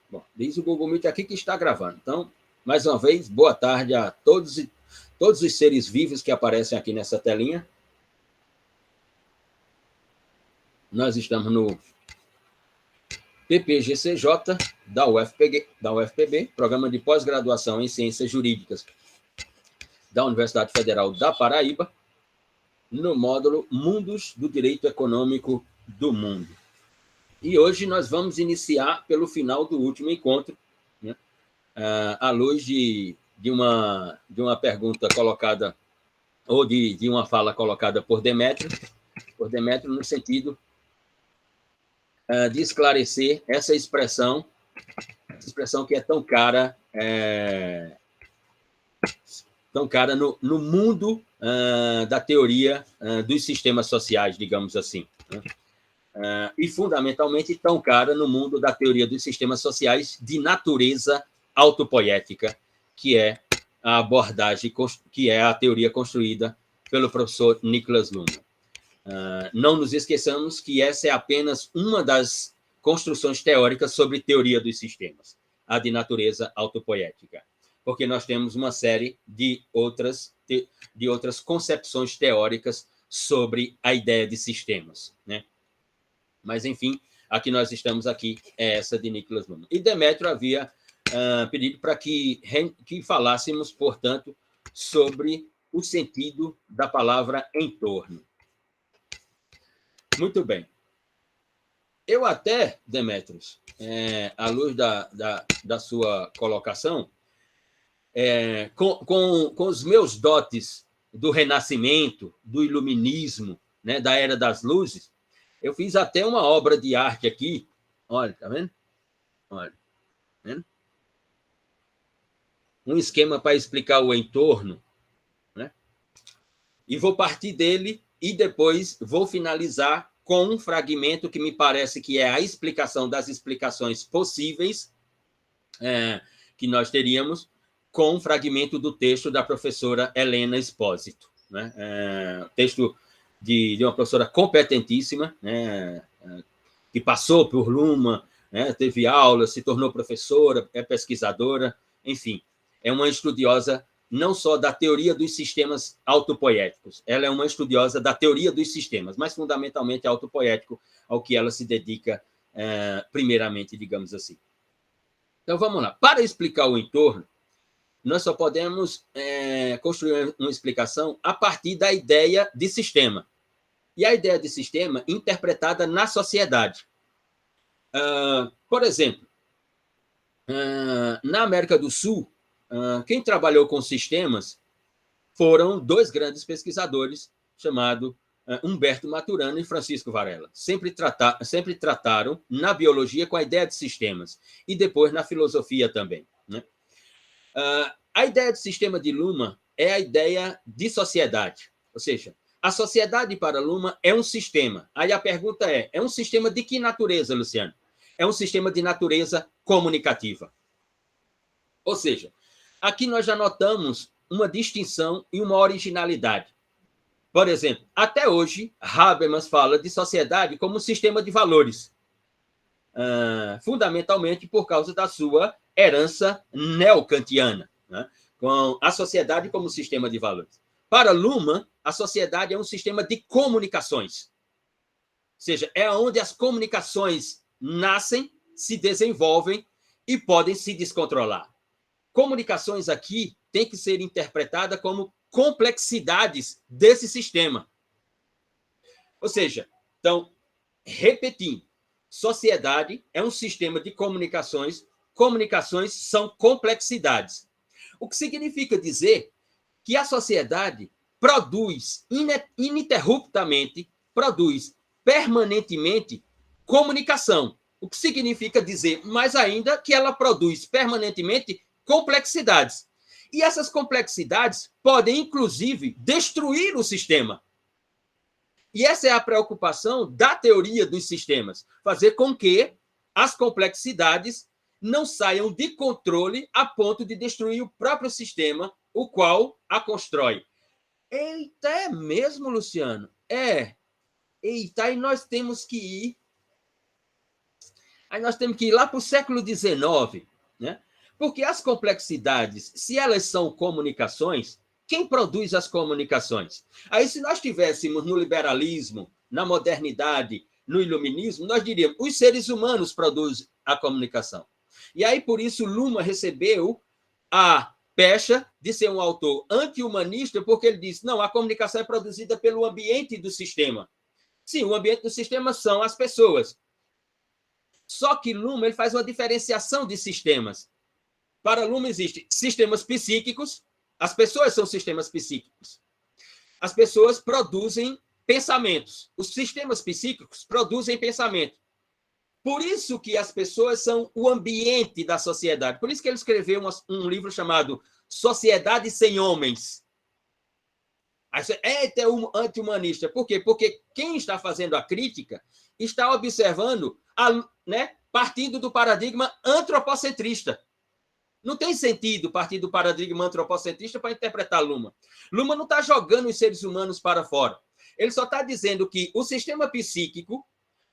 Bom, diz o Google Meet aqui que está gravando. Então, mais uma vez, boa tarde a todos os seres vivos que aparecem aqui nessa telinha. Nós estamos no PPGCJ da UFPB, Programa de Pós-Graduação em Ciências Jurídicas da Universidade Federal da Paraíba, no módulo Mundos do Direito Econômico do Mundo. E hoje nós vamos iniciar pelo final do último encontro, né, à luz de uma pergunta colocada, ou de uma fala colocada por Demétrio no sentido de esclarecer essa expressão que é tão cara no mundo da teoria dos sistemas sociais, digamos assim, né? E, fundamentalmente, tão cara no mundo da teoria dos sistemas sociais de natureza autopoética, que é a abordagem, que é a teoria construída pelo professor Niklas Luhmann. Não nos esqueçamos que essa é apenas uma das construções teóricas sobre teoria dos sistemas, a de natureza autopoética, porque nós temos uma série de outras concepções teóricas sobre a ideia de sistemas, né? Mas, enfim, a que nós estamos aqui é essa de Niklas Luhmann. E Demétrio havia pedido para que falássemos, portanto, sobre o sentido da palavra entorno. Muito bem. Eu até, Demétrios, à luz da sua colocação, com os meus dotes do Renascimento, do Iluminismo, né, da Era das Luzes, eu fiz até uma obra de arte aqui. Olha, tá vendo? Olha, tá vendo? Um esquema para explicar o entorno, né? E vou partir dele e depois vou finalizar com um fragmento que me parece que é a explicação das explicações possíveis que nós teríamos, com um fragmento do texto da professora Helena Espósito, né? Texto de uma professora competentíssima, né, que passou por Luhmann, né, teve aula, se tornou professora, é pesquisadora, enfim, é uma estudiosa não só da teoria dos sistemas autopoéticos, ela é uma estudiosa da teoria dos sistemas, mas fundamentalmente autopoético, ao que ela se dedica primeiramente, digamos assim. Então, vamos lá. Para explicar o entorno, nós só podemos construir uma explicação a partir da ideia de sistema. E a ideia de sistema interpretada na sociedade. Por exemplo, na América do Sul, quem trabalhou com sistemas foram dois grandes pesquisadores, chamados Humberto Maturana e Francisco Varela. Sempre trataram na biologia com a ideia de sistemas, e depois na filosofia também, né? A ideia de sistema de Luhmann é a ideia de sociedade, ou seja, a sociedade para Luhmann é um sistema. Aí a pergunta é um sistema de que natureza, Luciano? É um sistema de natureza comunicativa. Ou seja, aqui nós já notamos uma distinção e uma originalidade. Por exemplo, até hoje, Habermas fala de sociedade como um sistema de valores, fundamentalmente por causa da sua herança neocantiana, né? Com a sociedade como sistema de valores. Para Luhmann, a sociedade é um sistema de comunicações. Ou seja, é onde as comunicações nascem, se desenvolvem e podem se descontrolar. Comunicações aqui têm que ser interpretadas como complexidades desse sistema. Ou seja, então, repetindo, sociedade é um sistema de comunicações, comunicações são complexidades. O que significa dizer que a sociedade produz ininterruptamente, produz permanentemente comunicação. O que significa dizer, mais ainda, que ela produz permanentemente complexidades. E essas complexidades podem, inclusive, destruir o sistema. E essa é a preocupação da teoria dos sistemas, fazer com que as complexidades não saiam de controle a ponto de destruir o próprio sistema, o qual a constrói. Eita, é mesmo, Luciano? Eita, e nós temos que ir Aí nós temos que ir lá para o século XIX, né? Porque as complexidades, se elas são comunicações, quem produz as comunicações? Aí, se nós estivéssemos no liberalismo, na modernidade, no iluminismo, nós diríamos os seres humanos produzem a comunicação. E aí, por isso, Luhmann recebeu a pecha de ser um autor anti-humanista, porque ele disse, não, a comunicação é produzida pelo ambiente do sistema. Sim, o ambiente do sistema são as pessoas. Só que Luhmann ele faz uma diferenciação de sistemas. Para Luhmann existem sistemas psíquicos, as pessoas são sistemas psíquicos. As pessoas produzem pensamentos. Os sistemas psíquicos produzem pensamento. Por isso que as pessoas são o ambiente da sociedade. Por isso que ele escreveu um livro chamado Sociedade Sem Homens. Aí você é anti-humanista. Por quê? Porque quem está fazendo a crítica está observando, partindo do paradigma antropocentrista. Não tem sentido partir do paradigma antropocentrista para interpretar Luhmann. Luhmann não está jogando os seres humanos para fora. Ele só está dizendo que o sistema psíquico,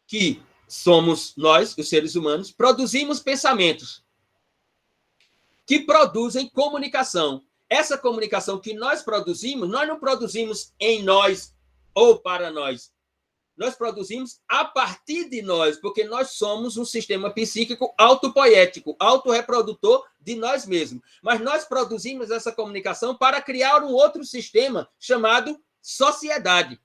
que somos nós, os seres humanos, produzimos pensamentos que produzem comunicação. Essa comunicação que nós não produzimos em nós ou para nós. Nós produzimos a partir de nós, porque nós somos um sistema psíquico autopoético, autorreprodutor de nós mesmos. Mas nós produzimos essa comunicação para criar um outro sistema chamado sociedade.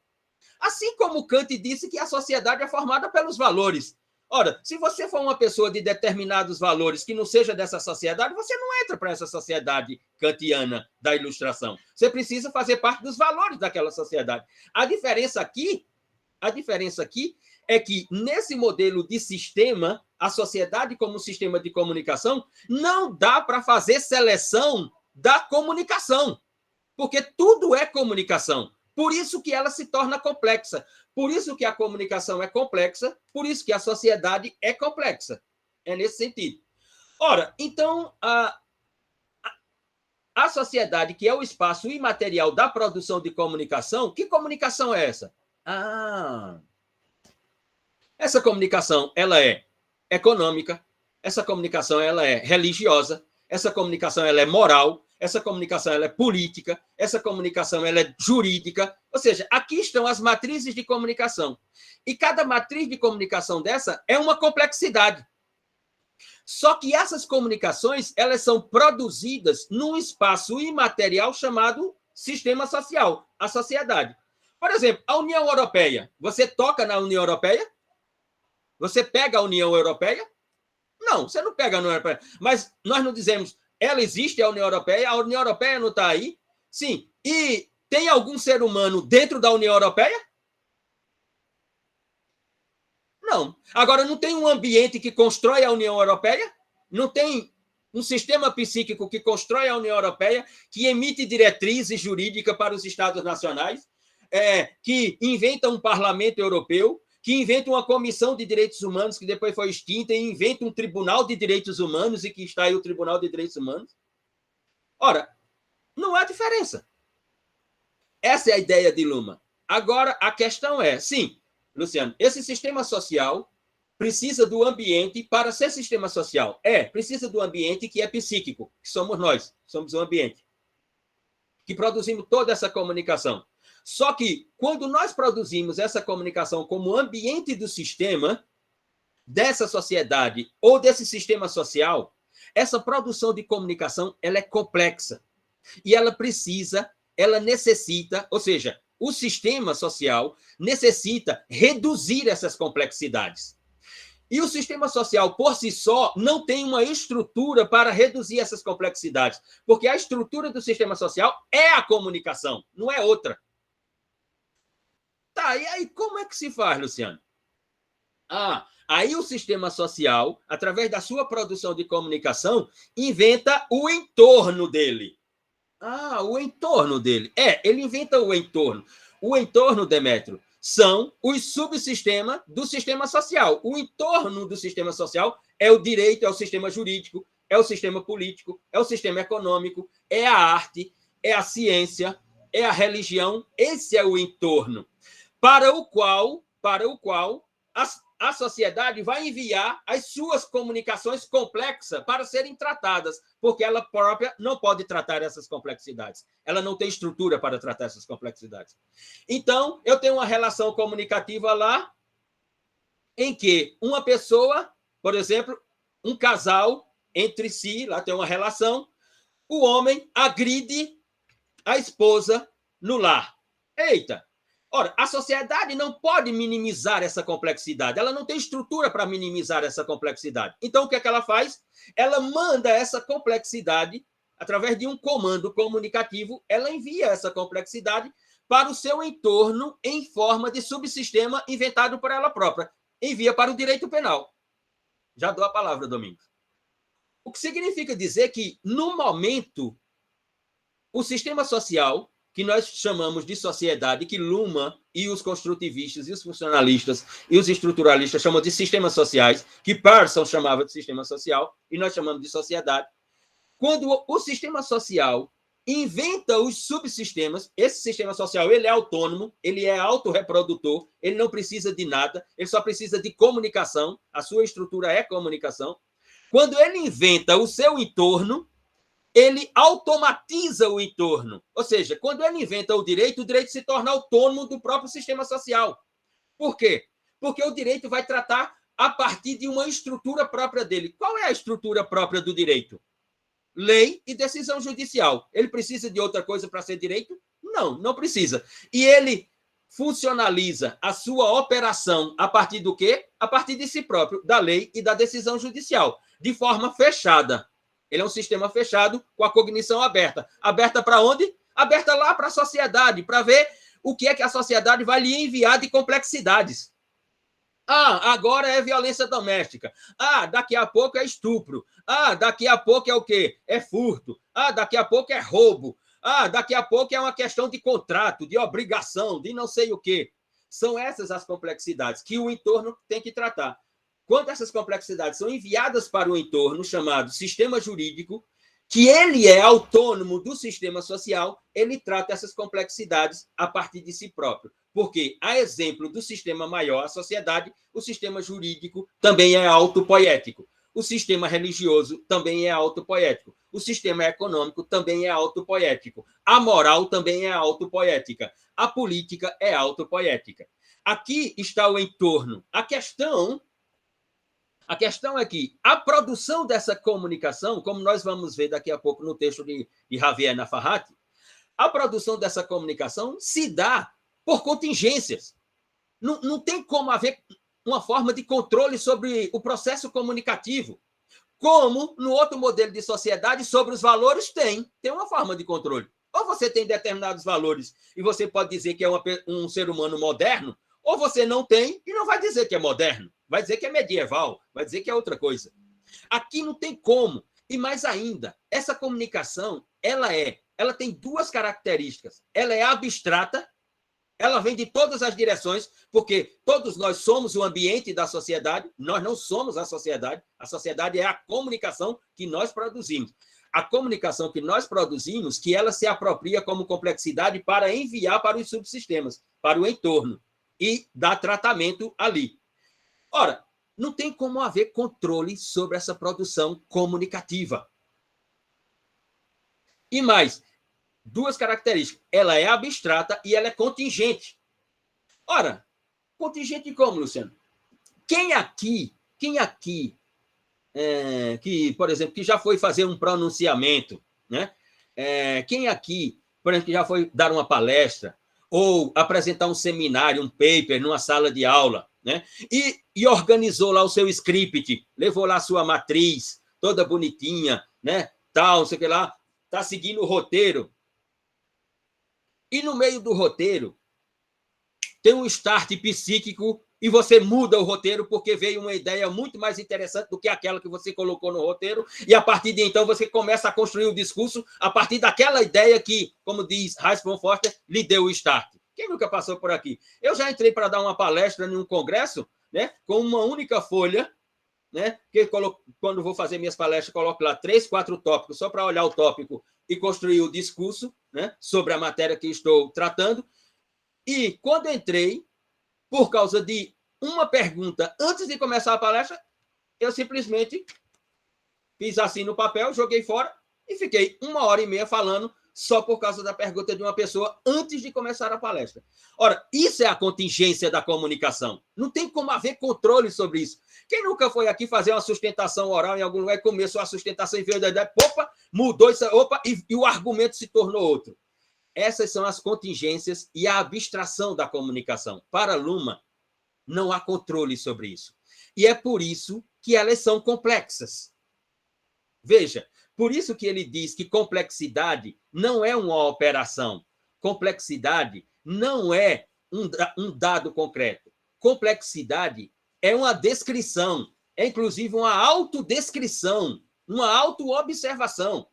Assim como Kant disse que a sociedade é formada pelos valores. Ora, se você for uma pessoa de determinados valores que não seja dessa sociedade, você não entra para essa sociedade kantiana da Ilustração. Você precisa fazer parte dos valores daquela sociedade. A diferença aqui é que, nesse modelo de sistema, a sociedade como sistema de comunicação, não dá para fazer seleção da comunicação, porque tudo é comunicação. Por isso que ela se torna complexa. Por isso que a comunicação é complexa, por isso que a sociedade é complexa. É nesse sentido. Ora, então, a sociedade, que é o espaço imaterial da produção de comunicação, que comunicação é essa? Essa comunicação, ela é econômica, essa comunicação, ela é religiosa, essa comunicação, ela é moral, essa comunicação, ela é política, essa comunicação, ela é jurídica. Ou seja, aqui estão as matrizes de comunicação. E cada matriz de comunicação dessa é uma complexidade. Só que essas comunicações, elas são produzidas num espaço imaterial chamado sistema social, a sociedade. Por exemplo, a União Europeia. Você toca na União Europeia? Você pega a União Europeia? Não, você não pega a União Europeia. Mas nós não dizemos, ela existe, a União Europeia não está aí? Sim. E tem algum ser humano dentro da União Europeia? Não. Agora, não tem um ambiente que constrói a União Europeia? Não tem um sistema psíquico que constrói a União Europeia, que emite diretrizes jurídicas para os Estados nacionais, que inventa um parlamento europeu, que inventa uma comissão de direitos humanos que depois foi extinta e inventa um tribunal de direitos humanos e que está aí o Tribunal de Direitos Humanos. Ora, não há diferença. Essa é a ideia de Luhmann. Agora, a questão é, sim, Luciano, esse sistema social precisa do ambiente para ser sistema social. Precisa do ambiente que é psíquico, que somos nós, somos o ambiente, que produzimos toda essa comunicação. Só que, quando nós produzimos essa comunicação como ambiente do sistema, dessa sociedade ou desse sistema social, essa produção de comunicação ela é complexa. E ela necessita, ou seja, o sistema social necessita reduzir essas complexidades. E o sistema social, por si só, não tem uma estrutura para reduzir essas complexidades, porque a estrutura do sistema social é a comunicação, não é outra. Tá, e aí como é que se faz, Luciano? Aí o sistema social, através da sua produção de comunicação, inventa o entorno dele. O entorno dele. Ele inventa o entorno. O entorno, Demétrio, são os subsistemas do sistema social. O entorno do sistema social é o direito, é o sistema jurídico, é o sistema político, é o sistema econômico, é a arte, é a ciência, é a religião. Esse é o entorno para o qual a sociedade vai enviar as suas comunicações complexas para serem tratadas, porque ela própria não pode tratar essas complexidades. Ela não tem estrutura para tratar essas complexidades. Então, eu tenho uma relação comunicativa lá, em que uma pessoa, por exemplo, um casal entre si, lá tem uma relação, o homem agride a esposa no lar. Eita! Ora, a sociedade não pode minimizar essa complexidade, ela não tem estrutura para minimizar essa complexidade. Então, o que é que ela faz? Ela manda essa complexidade, através de um comando comunicativo, ela envia essa complexidade para o seu entorno em forma de subsistema inventado por ela própria. Envia para o direito penal. Já dou a palavra, Domingos. O que significa dizer que, no momento, o sistema social, que nós chamamos de sociedade, que Luhmann e os construtivistas, e os funcionalistas, e os estruturalistas chamam de sistemas sociais, que Pearson chamava de sistema social, e nós chamamos de sociedade. Quando o sistema social inventa os subsistemas, esse sistema social ele é autônomo, ele é autorreprodutor, ele não precisa de nada, ele só precisa de comunicação, a sua estrutura é comunicação. Quando ele inventa o seu entorno, ele automatiza o entorno. Ou seja, quando ele inventa o direito se torna autônomo do próprio sistema social. Por quê? Porque o direito vai tratar a partir de uma estrutura própria dele. Qual é a estrutura própria do direito? Lei e decisão judicial. Ele precisa de outra coisa para ser direito? Não, não precisa. E ele funcionaliza a sua operação a partir do quê? A partir de si próprio, da lei e da decisão judicial, de forma fechada. Ele é um sistema fechado com a cognição aberta. Aberta para onde? Aberta lá para a sociedade, para ver o que é que a sociedade vai lhe enviar de complexidades. Ah, agora é violência doméstica. Ah, daqui a pouco é estupro. Ah, daqui a pouco é o quê? É furto. Ah, daqui a pouco é roubo. Ah, daqui a pouco é uma questão de contrato, de obrigação, de não sei o quê. São essas as complexidades que o entorno tem que tratar. Quando essas complexidades são enviadas para o entorno, chamado sistema jurídico, que ele é autônomo do sistema social, ele trata essas complexidades a partir de si próprio. Porque, a exemplo do sistema maior, a sociedade, o sistema jurídico também é autopoético. O sistema religioso também é autopoético. O sistema econômico também é autopoético. A moral também é autopoética. A política é autopoética. Aqui está o entorno. A questão é que a produção dessa comunicação, como nós vamos ver daqui a pouco no texto de Javier Navarrete, a produção dessa comunicação se dá por contingências. Não tem como haver uma forma de controle sobre o processo comunicativo. Como no outro modelo de sociedade, sobre os valores, tem uma forma de controle. Ou você tem determinados valores e você pode dizer que é um ser humano moderno, ou você não tem e não vai dizer que é moderno. Vai dizer que é medieval, vai dizer que é outra coisa. Aqui não tem como. E mais ainda, essa comunicação, ela tem duas características. Ela é abstrata, ela vem de todas as direções, porque todos nós somos o ambiente da sociedade, nós não somos a sociedade é a comunicação que nós produzimos. A comunicação que nós produzimos, que ela se apropria como complexidade para enviar para os subsistemas, para o entorno, e dar tratamento ali. Ora, não tem como haver controle sobre essa produção comunicativa. E mais, duas características. Ela é abstrata e ela é contingente. Ora, contingente como, Luciano? Quem aqui que, por exemplo, que já foi fazer um pronunciamento, né? Quem aqui, por exemplo, que já foi dar uma palestra ou apresentar um seminário, um paper numa sala de aula, né? E organizou lá o seu script, levou lá a sua matriz, toda bonitinha, né? Tal, não sei o que lá, está seguindo o roteiro. E no meio do roteiro tem um start psíquico e você muda o roteiro porque veio uma ideia muito mais interessante do que aquela que você colocou no roteiro, e a partir de então você começa a construir o discurso a partir daquela ideia que, como diz Hayes von Foster, lhe deu o start. Quem nunca passou por aqui? Eu já entrei para dar uma palestra em um congresso, né, com uma única folha, né, que quando vou fazer minhas palestras, coloco lá 3, 4 tópicos, só para olhar o tópico e construir o discurso, né, sobre a matéria que estou tratando. E quando entrei, por causa de uma pergunta antes de começar a palestra, eu simplesmente fiz assim no papel, joguei fora e fiquei 1h30 falando só por causa da pergunta de uma pessoa antes de começar a palestra. Ora, isso é a contingência da comunicação. Não tem como haver controle sobre isso. Quem nunca foi aqui fazer uma sustentação oral em algum lugar e começou a sustentação e veio da ideia, opa, mudou isso, opa, e o argumento se tornou outro. Essas são as contingências e a abstração da comunicação. Para Luhmann, não há controle sobre isso. E é por isso que elas são complexas. Veja, por isso que ele diz que complexidade não é uma operação. Complexidade não é um dado concreto. Complexidade é uma descrição, é inclusive uma autodescrição, uma autoobservação. Ou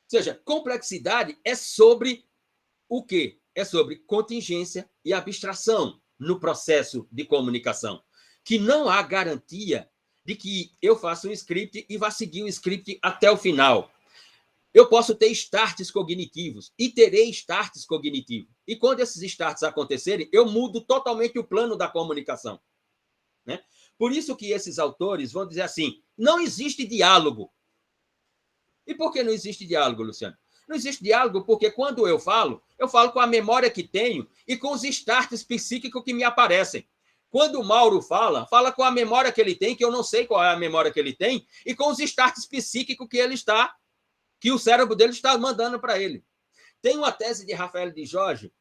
seja, complexidade é sobre o quê? É sobre contingência e abstração no processo de comunicação, que não há garantia de que eu faça um script e vá seguir um script até o final. Eu posso ter starts cognitivos e terei starts cognitivos. E quando esses starts acontecerem, eu mudo totalmente o plano da comunicação. Né? Por isso que esses autores vão dizer assim, não existe diálogo. E por que não existe diálogo, Luciano? Não existe diálogo porque quando eu falo com a memória que tenho e com os starts psíquicos que me aparecem. Quando o Mauro fala com a memória que ele tem, que eu não sei qual é a memória que ele tem, e com os starts psíquicos que o cérebro dele está mandando para ele. Tem uma tese de Rafael de Jorge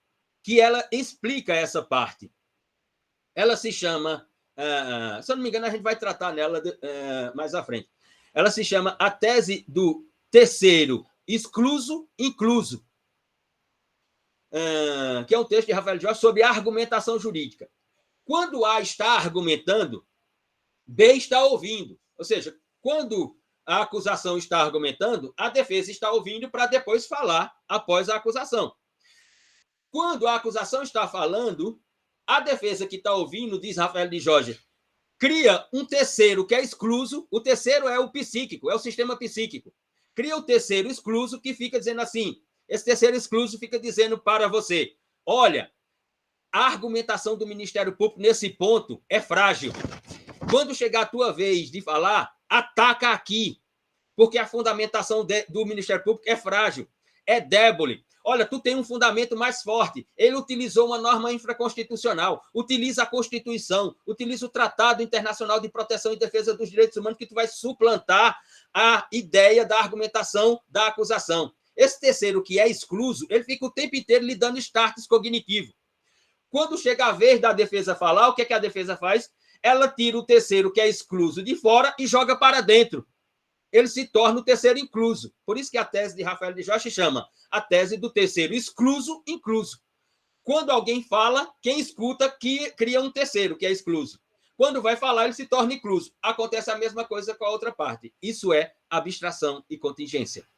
que ela explica essa parte. Ela se chama, se eu não me engano, a gente vai tratar nela mais à frente. Ela se chama a tese do terceiro excluso-incluso, que é um texto de Rafael de Jorge sobre a argumentação jurídica. Quando A está argumentando, B está ouvindo. Ou seja, quando a acusação está argumentando, a defesa está ouvindo para depois falar após a acusação. Quando a acusação está falando, a defesa que está ouvindo, diz Rafael de Jorge, cria um terceiro que é excluso. O terceiro é o psíquico, é o sistema psíquico. Cria o terceiro excluso que fica dizendo assim, esse terceiro excluso fica dizendo para você, olha, a argumentação do Ministério Público nesse ponto é frágil. Quando chegar a tua vez de falar, ataca aqui, porque a fundamentação do Ministério Público é frágil, é débil. Olha, tu tem um fundamento mais forte. Ele utilizou uma norma infraconstitucional, utiliza a Constituição, utiliza o Tratado Internacional de Proteção e Defesa dos Direitos Humanos, que tu vai suplantar a ideia da argumentação da acusação. Esse terceiro, que é excluso, ele fica o tempo inteiro lhe dando starts cognitivos. Quando chega a vez da defesa falar, o que é que a defesa faz? Ela tira o terceiro, que é excluso, de fora e joga para dentro. Ele se torna o terceiro incluso. Por isso que a tese de Rafael de Jorge chama a tese do terceiro excluso-incluso. Quando alguém fala, quem escuta cria um terceiro, que é excluso. Quando vai falar, ele se torna incluso. Acontece a mesma coisa com a outra parte. Isso é abstração e contingência.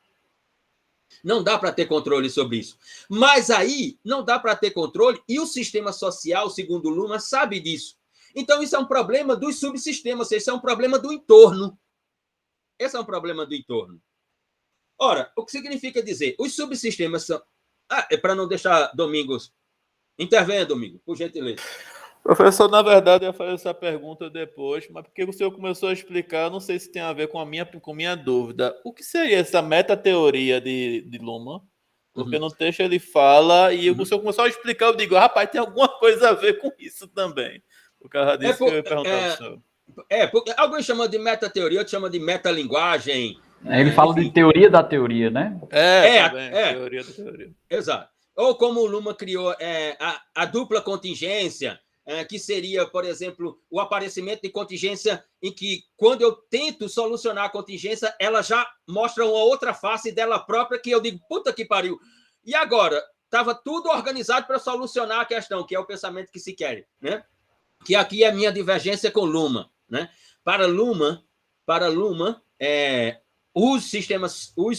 Não dá para ter controle sobre isso. Mas aí não dá para ter controle e o sistema social, segundo Luhmann, sabe disso. Então, isso é um problema dos subsistemas, ou seja, isso é um problema do entorno. Esse é um problema do entorno. Ora, o que significa dizer? Os subsistemas são... é para não deixar Domingos... Intervenha, Domingos, por gentileza. Professor, na verdade, eu ia fazer essa pergunta depois, mas porque o senhor começou a explicar, não sei se tem a ver com a minha dúvida. O que seria essa metateoria de Luhmann? Porque no texto ele fala, e o senhor começou a explicar, eu digo, rapaz, tem alguma coisa a ver com isso também. Por causa disso que eu ia perguntar para o senhor. Porque alguns chamam de metateoria, outros chamam de metalinguagem. Ele fala de teoria da teoria, né? Teoria da teoria. Exato. Ou como o Luhmann criou a dupla contingência, que seria, por exemplo, o aparecimento de contingência em que, quando eu tento solucionar a contingência, ela já mostra uma outra face dela própria que eu digo, puta que pariu. E agora? Estava tudo organizado para solucionar a questão, que é o pensamento que se quer, né? Que aqui é a minha divergência com Luhmann, né? Para Luhmann, os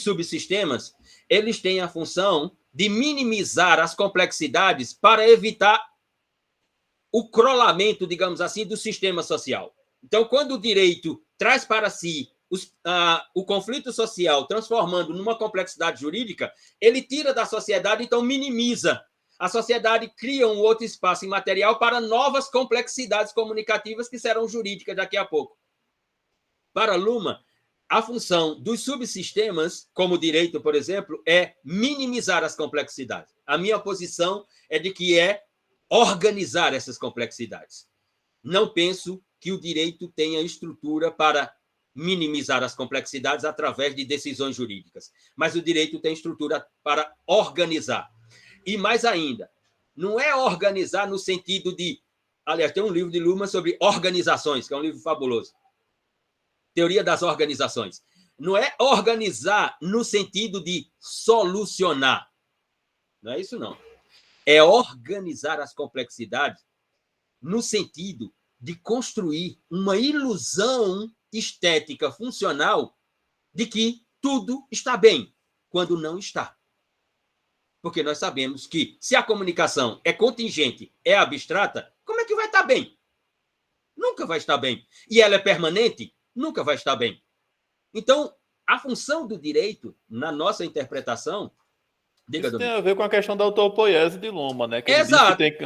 subsistemas, eles têm a função de minimizar as complexidades para evitar o crolamento, digamos assim, do sistema social. Então, quando o direito traz para si o conflito social, transformando numa complexidade jurídica, ele tira da sociedade, então minimiza a sociedade cria um outro espaço imaterial para novas complexidades comunicativas que serão jurídicas daqui a pouco. Para Luhmann, a função dos subsistemas, como o direito, por exemplo, é minimizar as complexidades. A minha posição é de que é organizar essas complexidades. Não penso que o direito tenha estrutura para minimizar as complexidades através de decisões jurídicas, mas o direito tem estrutura para organizar. E mais ainda, não é organizar no sentido de... Aliás, tem um livro de Luhmann sobre organizações, que é um livro fabuloso. Teoria das organizações. Não é organizar no sentido de solucionar. Não é isso, não. É organizar as complexidades no sentido de construir uma ilusão estética funcional de que tudo está bem, quando não está. Porque nós sabemos que, se a comunicação é contingente, é abstrata, como é que vai estar bem? Nunca vai estar bem. E ela é permanente? Nunca vai estar bem. Então, a função do direito, na nossa interpretação... Isso tem a ver com a questão da autopoiese de Luhmann, né? Que ele diz Exato. que tem que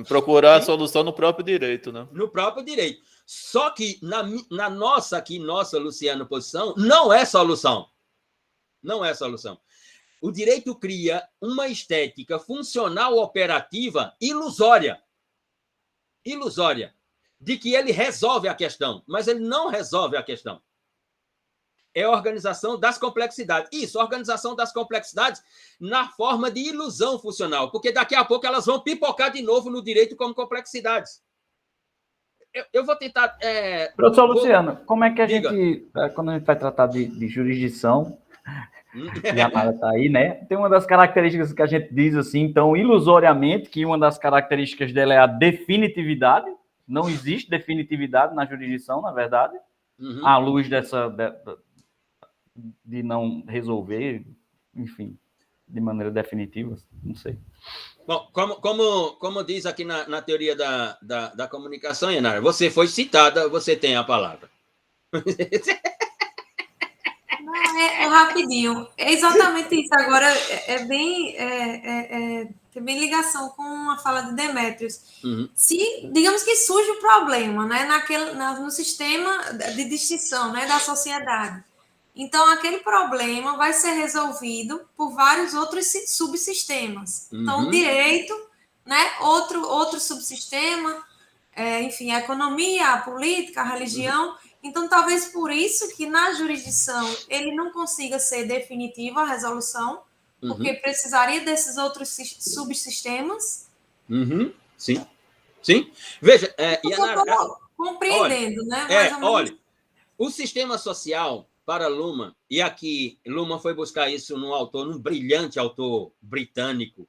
procurar a solução no próprio direito, né? No próprio direito. Só que na nossa Luciano, posição, não é solução. Não é solução. O direito cria uma estética funcional operativa ilusória. Ilusória. De que ele resolve a questão, mas ele não resolve a questão. É a organização das complexidades. Isso, organização das complexidades na forma de ilusão funcional, porque daqui a pouco elas vão pipocar de novo no direito como complexidades. Eu vou tentar... Professor Luciano, como é que a Diga. gente, quando a gente vai tratar de jurisdição, e a Nara está aí, né? Tem uma das características que a gente diz assim, então, ilusoriamente, que uma das características dela é a definitividade. Não existe definitividade na jurisdição, na verdade, à luz de não resolver, enfim, de maneira definitiva, não sei. Bom, como diz aqui na teoria da comunicação, Yanara, você foi citada, você tem a palavra. Não, é rapidinho. É exatamente isso. Agora, tem bem ligação com a fala de Demétrios. Se, digamos que surge o problema, né, no sistema de distinção, né, da sociedade. Então, aquele problema vai ser resolvido por vários outros subsistemas. Então, o direito, né, outro subsistema, enfim, a economia, a política, a religião. Então, talvez por isso que na jurisdição ele não consiga ser definitiva a resolução, porque precisaria desses outros subsistemas. Sim. Sim. Veja, Yanara, compreendendo, olha, né? Mais ou menos. Olha, o sistema social, para Luhmann, e aqui Luhmann foi buscar isso num brilhante autor britânico.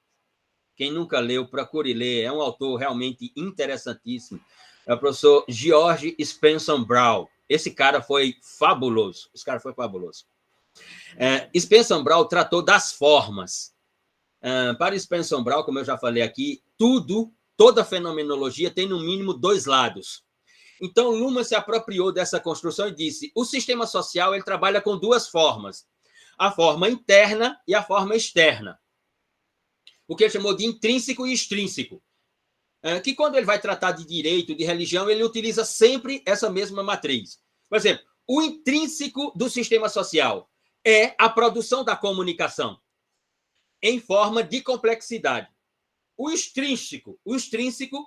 Quem nunca leu, procure ler. É um autor realmente interessantíssimo. É o professor George Spencer Brown. Esse cara foi fabuloso. Spencer Brown tratou das formas. Para Spencer Brown, como eu já falei aqui, toda fenomenologia tem no mínimo dois lados. Então, Luhmann se apropriou dessa construção e disse: o sistema social ele trabalha com duas formas, a forma interna e a forma externa. O que ele chamou de intrínseco e extrínseco. Que quando ele vai tratar de direito, de religião, ele utiliza sempre essa mesma matriz. Por exemplo, o intrínseco do sistema social é a produção da comunicação em forma de complexidade. O extrínseco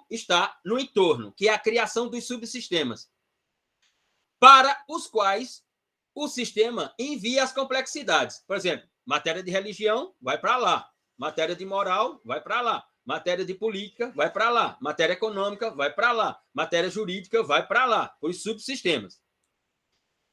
está no entorno, que é a criação dos subsistemas, para os quais o sistema envia as complexidades. Por exemplo, matéria de religião vai para lá, matéria de moral vai para lá, matéria de política vai para lá, matéria econômica vai para lá, matéria jurídica vai para lá, os subsistemas.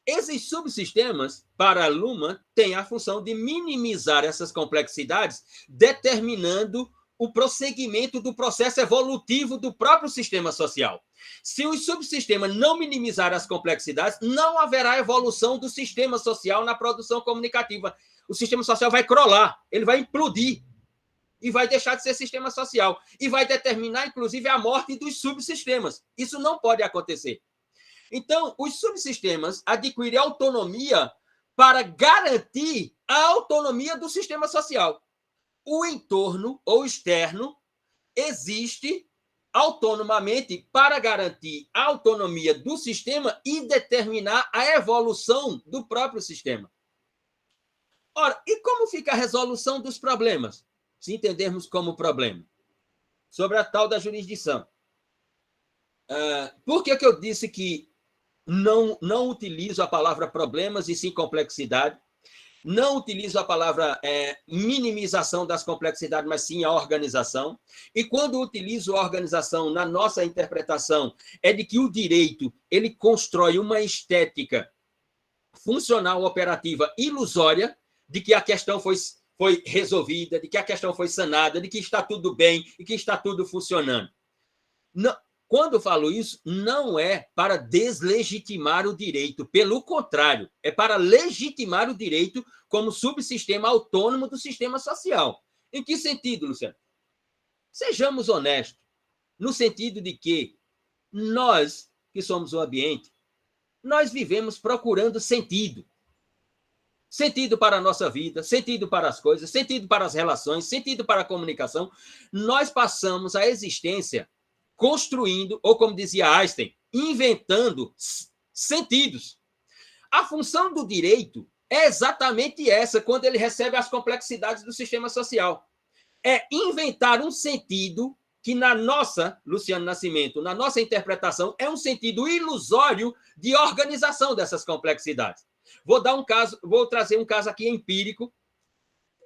Esses subsistemas, para Luhmann, têm a função de minimizar essas complexidades, determinando o prosseguimento do processo evolutivo do próprio sistema social. Se os subsistemas não minimizarem as complexidades, não haverá evolução do sistema social na produção comunicativa. O sistema social vai crolar, ele vai implodir e vai deixar de ser sistema social e vai determinar, inclusive, a morte dos subsistemas. Isso não pode acontecer. Então, os subsistemas adquirem autonomia para garantir a autonomia do sistema social. O entorno ou externo existe autonomamente para garantir a autonomia do sistema e determinar a evolução do próprio sistema. Ora, e como fica a resolução dos problemas, se entendermos como problema? Sobre a tal da jurisdição. Por que eu disse que não utilizo a palavra problemas e sim complexidade? Não utilizo a palavra minimização das complexidades, mas sim a organização. E quando utilizo a organização na nossa interpretação, é de que o direito ele constrói uma estética funcional operativa ilusória de que a questão foi resolvida, de que a questão foi sanada, de que está tudo bem e que está tudo funcionando. Não, quando eu falo isso, não é para deslegitimar o direito, pelo contrário, é para legitimar o direito como subsistema autônomo do sistema social. Em que sentido, Luciano? Sejamos honestos, no sentido de que nós, que somos o ambiente, nós vivemos procurando sentido. Sentido para a nossa vida, sentido para as coisas, sentido para as relações, sentido para a comunicação. Nós passamos a existência construindo, ou como dizia Einstein, inventando sentidos. A função do direito é exatamente essa, quando ele recebe as complexidades do sistema social. É inventar um sentido que na nossa, Luciano Nascimento, na nossa interpretação, é um sentido ilusório de organização dessas complexidades. Vou trazer um caso aqui empírico.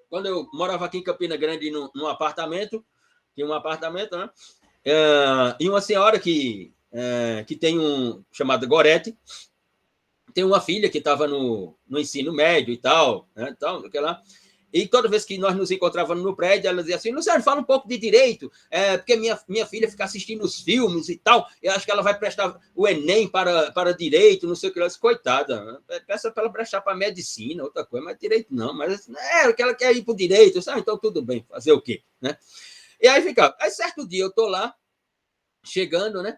Quando eu morava aqui em Campina Grande, num apartamento, tinha um apartamento, né? E uma senhora que tem chamada Gorete, tem uma filha que estava no ensino médio e tal, né? E toda vez que nós nos encontrávamos no prédio, ela dizia assim: Luciano, fala um pouco de direito, porque minha filha fica assistindo os filmes e tal, eu acho que ela vai prestar o Enem para direito, não sei o que. Ela disse: coitada, peça para ela prestar para medicina, outra coisa, mas direito não, mas que ela quer ir para o direito, sabe? Então tudo bem, fazer o quê, né? E aí ficava. Aí certo dia eu estou lá, chegando, né?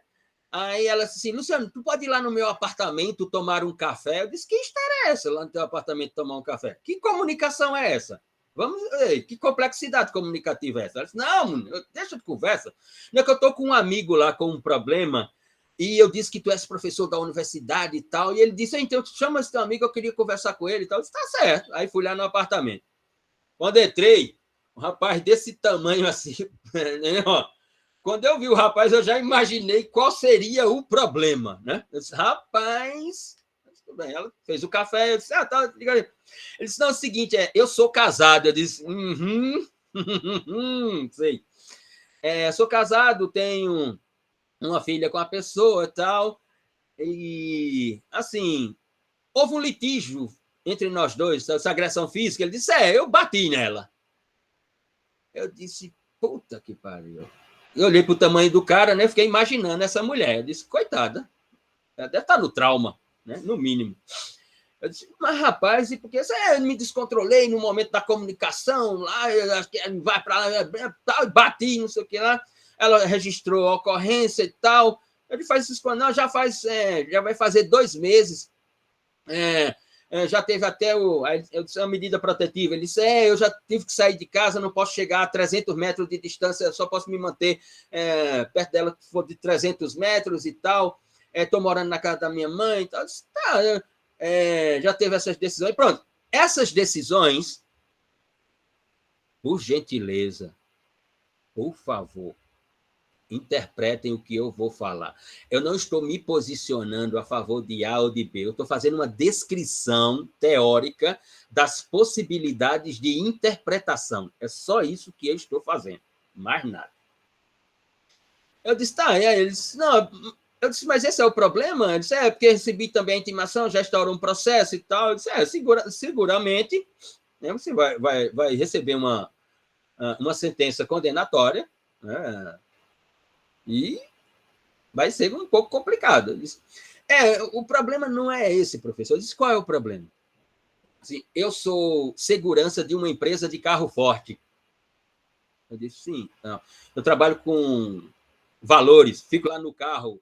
Aí ela disse assim: Luciano, tu pode ir lá no meu apartamento tomar um café? Eu disse: que história é essa, lá no teu apartamento tomar um café? Que comunicação é essa? Que complexidade comunicativa é essa? Ela disse: não, deixa de conversa. Não é que eu estou com um amigo lá com um problema e eu disse que tu és professor da universidade e tal, e ele disse: então chama esse teu amigo, eu queria conversar com ele e tal. Eu disse: tá certo. Aí fui lá no apartamento. Quando entrei, um rapaz desse tamanho assim, né, ó, quando eu vi o rapaz, eu já imaginei qual seria o problema, né? Eu disse: rapaz, tudo bem. Ela fez o café, eu disse: tá, liga aí. Ele disse: não, é o seguinte, eu sou casado. Eu disse: sei. Sou casado, tenho uma filha com a pessoa e tal, e, assim, houve um litígio entre nós dois, essa agressão física. Ele disse: eu bati nela. Eu disse: puta que pariu. Eu olhei para o tamanho do cara, né? Fiquei imaginando essa mulher. Eu disse: coitada, ela deve estar no trauma, né? No mínimo. Eu disse: mas rapaz, e por que eu me descontrolei no momento da comunicação lá, eu acho que vai para lá, tal, bati, não sei o que lá. Ela registrou a ocorrência e tal. Eu disse: faz isso quando? Não, já vai fazer 2 meses. Já teve até eu disse: a medida protetiva. Ele disse: eu já tive que sair de casa, não posso chegar a 300 metros de distância, só posso me manter perto dela, se for de 300 metros e tal. Estou morando na casa da minha mãe. Então, eu disse: tá, já teve essas decisões. Pronto. Essas decisões, por gentileza, por favor, interpretem o que eu vou falar. Eu não estou me posicionando a favor de A ou de B. Eu estou fazendo uma descrição teórica das possibilidades de interpretação. É só isso que eu estou fazendo. Mais nada. Eu disse: tá. E aí ele disse: não. Eu disse: mas esse é o problema? Ele disse: porque recebi também a intimação, já instaurou um processo e tal. Eu disse: seguramente, né, você vai receber uma sentença condenatória, né? E vai ser um pouco complicado. O problema não é esse, professor. Eu disse: qual é o problema? Assim, eu sou segurança de uma empresa de carro forte. Eu disse: sim. Não. Eu trabalho com valores, fico lá no carro,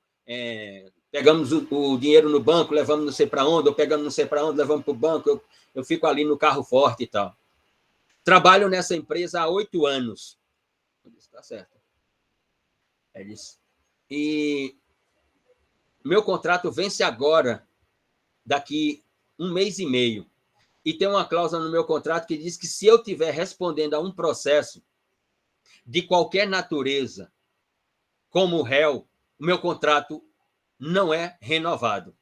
pegamos o dinheiro no banco, levamos não sei para onde, ou pegamos não sei para onde, levamos para o banco, eu fico ali no carro forte e tal. Trabalho nessa empresa há 8 anos. Eu disse: tá certo. Ele disse, e meu contrato vence agora, daqui 1 mês e meio. E tem uma cláusula no meu contrato que diz que se eu estiver respondendo a um processo de qualquer natureza, como réu, o meu contrato não é renovado.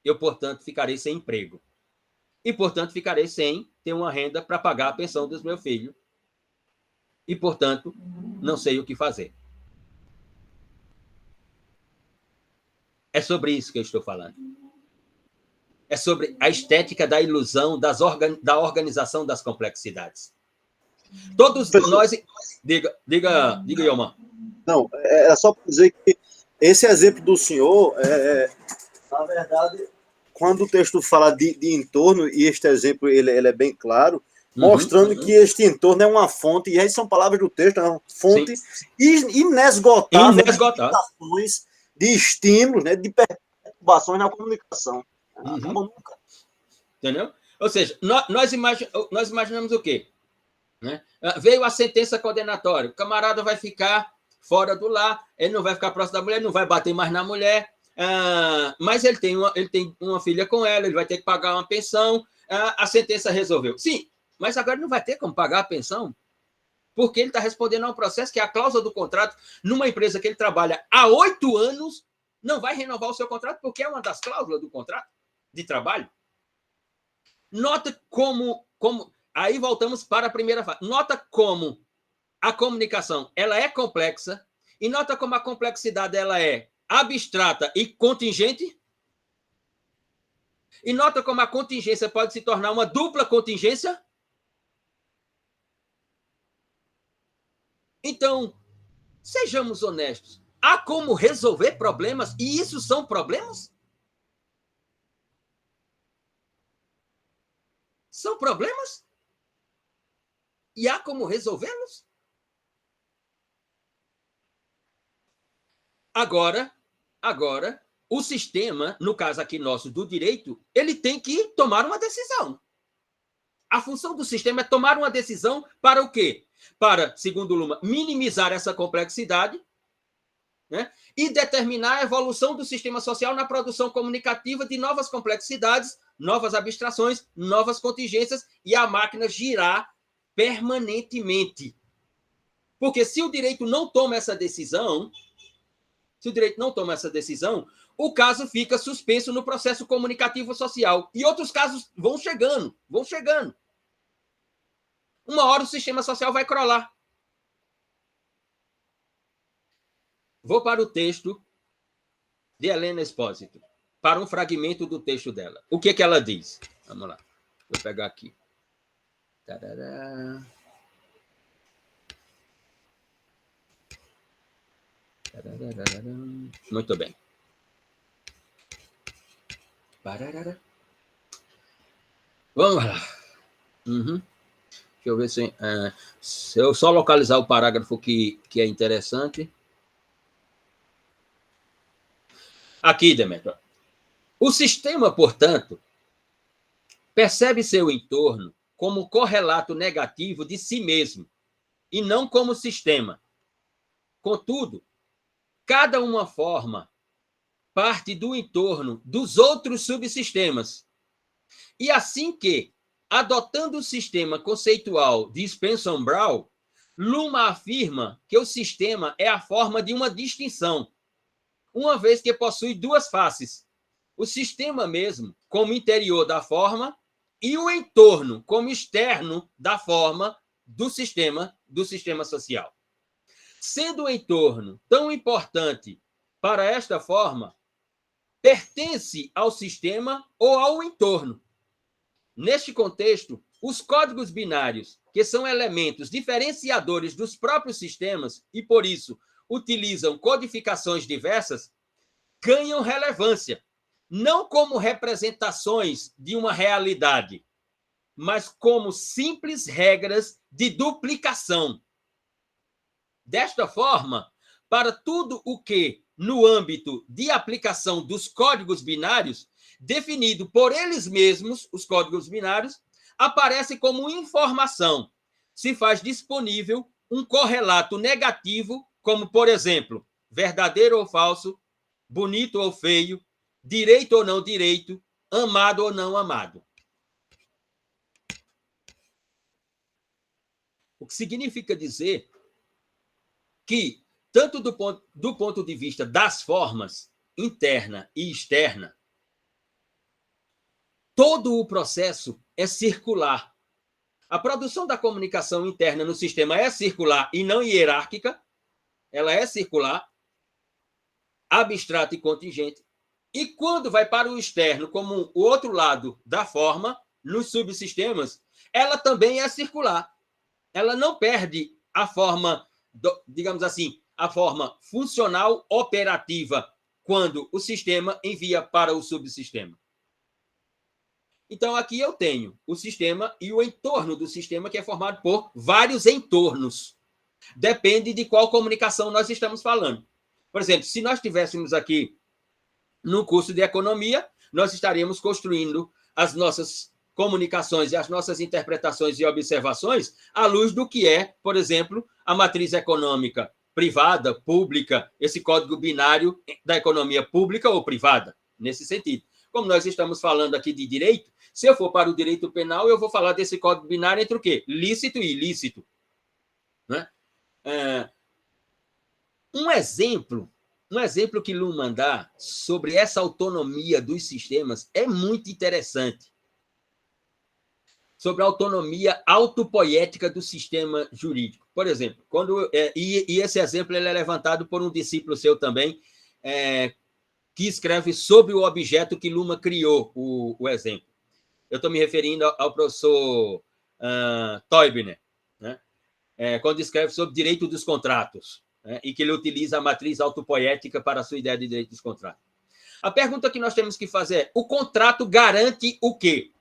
Eu, portanto, ficarei sem emprego. E, portanto, ficarei sem ter uma renda para pagar a pensão dos meus filhos. E, portanto, não sei o que fazer. É sobre isso que eu estou falando. É sobre a estética da ilusão, da organização das complexidades. Todos nós... Diga, Yomar. Não, é só para dizer que esse exemplo do senhor, na verdade, quando o texto fala de entorno, e este exemplo ele é bem claro, mostrando que este entorno é uma fonte, e aí são palavras do texto, é uma fonte inesgotável de estímulos, né, de perturbações na comunicação. Nunca. Entendeu? Ou seja, nós imaginamos o quê? Né? Veio a sentença condenatória, o camarada vai ficar fora do lar, ele não vai ficar próximo da mulher, não vai bater mais na mulher, mas ele tem uma filha com ela, ele vai ter que pagar uma pensão, a sentença resolveu. Sim, mas agora não vai ter como pagar a pensão, porque ele está respondendo a um processo que é a cláusula do contrato, numa empresa que ele trabalha há 8 anos, não vai renovar o seu contrato, porque é uma das cláusulas do contrato de trabalho. Nota como aí voltamos para a primeira fase. Nota como a comunicação ela é complexa e nota como a complexidade ela é abstrata e contingente. E nota como a contingência pode se tornar uma dupla contingência. Então, sejamos honestos. Há como resolver problemas e isso são problemas? São problemas? E há como resolvê-los? Agora, o sistema, no caso aqui nosso do direito, ele tem que tomar uma decisão. A função do sistema é tomar uma decisão para o quê? Para, segundo Luhmann, minimizar essa complexidade, né? E determinar a evolução do sistema social na produção comunicativa de novas complexidades, novas abstrações, novas contingências e a máquina girar permanentemente. Porque se o direito não toma essa decisão, o caso fica suspenso no processo comunicativo social. E outros casos vão chegando. Uma hora o sistema social vai crolar. Vou para o texto de Helena Espósito, para um fragmento do texto dela. O que ela diz? Vamos lá. Vou pegar aqui. Tarará. Muito bem. Vamos lá. Deixa eu ver se eu só localizar o parágrafo que é interessante. Aqui, Demetrio. O sistema, portanto, percebe seu entorno como correlato negativo de si mesmo e não como sistema. Contudo, cada uma forma parte do entorno dos outros subsistemas. E assim que, adotando o sistema conceitual de Spencer-Brown, Luhmann afirma que o sistema é a forma de uma distinção, uma vez que possui duas faces, o sistema mesmo como interior da forma e o entorno como externo da forma do sistema social. Sendo o entorno tão importante para esta forma, pertence ao sistema ou ao entorno. Neste contexto, os códigos binários, que são elementos diferenciadores dos próprios sistemas e, por isso, utilizam codificações diversas, ganham relevância, não como representações de uma realidade, mas como simples regras de duplicação. Desta forma, para tudo o que, no âmbito de aplicação dos códigos binários, definido por eles mesmos, os códigos binários, aparece como informação, se faz disponível um correlato negativo como, por exemplo, verdadeiro ou falso, bonito ou feio, direito ou não direito, amado ou não amado. O que significa dizer que, tanto do ponto de vista das formas, interna e externa, todo o processo é circular. A produção da comunicação interna no sistema é circular e não hierárquica, ela é circular, abstrata e contingente. E quando vai para o externo, como o outro lado da forma, nos subsistemas, ela também é circular. Ela não perde a forma, digamos assim, a forma funcional operativa quando o sistema envia para o subsistema. Então, aqui eu tenho o sistema e o entorno do sistema, que é formado por vários entornos. Depende de qual comunicação nós estamos falando. Por exemplo, se nós estivéssemos aqui no curso de economia, nós estaríamos construindo as nossas comunicações e as nossas interpretações e observações à luz do que é, por exemplo, a matriz econômica privada, pública, esse código binário da economia pública ou privada, nesse sentido. Como nós estamos falando aqui de direito, se eu for para o direito penal, eu vou falar desse código binário entre o quê? Lícito e ilícito. Né? Um exemplo que Luhmann dá sobre essa autonomia dos sistemas é muito interessante. Sobre a autonomia autopoética do sistema jurídico. Por exemplo, e esse exemplo ele é levantado por um discípulo seu também, que escreve sobre o objeto que Luhmann criou o exemplo. Eu estou me referindo ao professor Teubner, né? Quando escreve sobre direito dos contratos, né? E que ele utiliza a matriz autopoética para a sua ideia de direito dos contratos. A pergunta que nós temos que fazer é: o contrato garante o quê?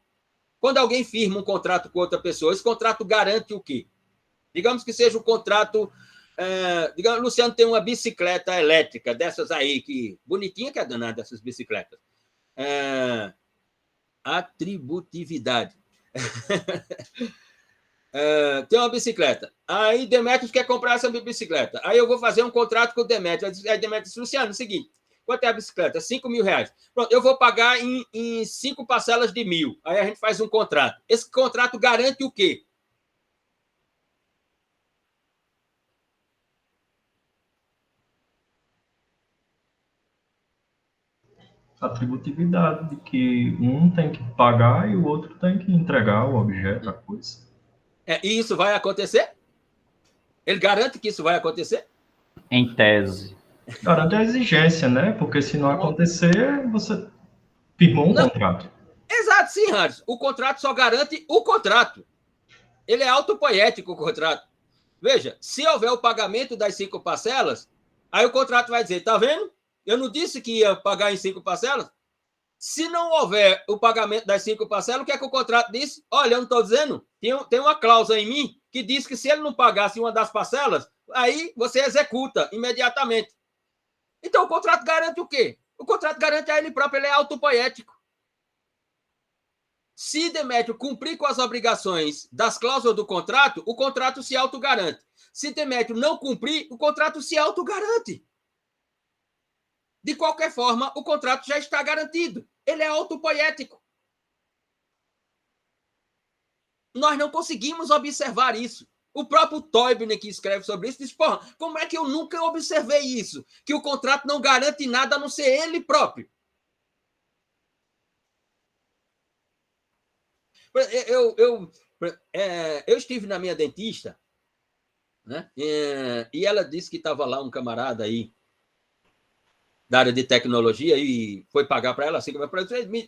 Quando alguém firma um contrato com outra pessoa, esse contrato garante o quê? Digamos que seja um contrato... digamos, Luciano tem uma bicicleta elétrica, dessas aí, que bonitinha que é danada dessas bicicletas. Atributividade. Tem uma bicicleta. Aí Demetrios quer comprar essa bicicleta. Aí eu vou fazer um contrato com o Demetrios. Aí Demetrios diz: Luciano, é o seguinte, quanto é a bicicleta? R$5.000. Pronto, eu vou pagar em 5 parcelas de 1.000. Aí a gente faz um contrato. Esse contrato garante o quê? Atributividade, de que um tem que pagar e o outro tem que entregar o objeto, a coisa. E isso vai acontecer? Ele garante que isso vai acontecer? Em tese. Garante a exigência, né? Porque se não acontecer, você firmou um contrato. Exato, sim, Hans. O contrato só garante o contrato. Ele é autopoético, o contrato. Veja, se houver o pagamento das 5 parcelas, aí o contrato vai dizer: tá vendo? Eu não disse que ia pagar em 5 parcelas? Se não houver o pagamento das 5 parcelas, o que é que o contrato disse? Olha, eu não estou dizendo, tem uma cláusula em mim que diz que se ele não pagasse uma das parcelas, aí você executa imediatamente. Então o contrato garante o quê? O contrato garante a ele próprio, ele é autopoético. Se Demétrio cumprir com as obrigações das cláusulas do contrato, o contrato se autogarante. Se Demétrio não cumprir, o contrato se autogarante. De qualquer forma, o contrato já está garantido. Ele é autopoético. Nós não conseguimos observar isso. O próprio Teubner, que escreve sobre isso, diz: porra, como é que eu nunca observei isso? Que o contrato não garante nada a não ser ele próprio. Eu estive na minha dentista, né? E ela disse que estava lá um camarada aí da área de tecnologia e foi pagar para ela assim,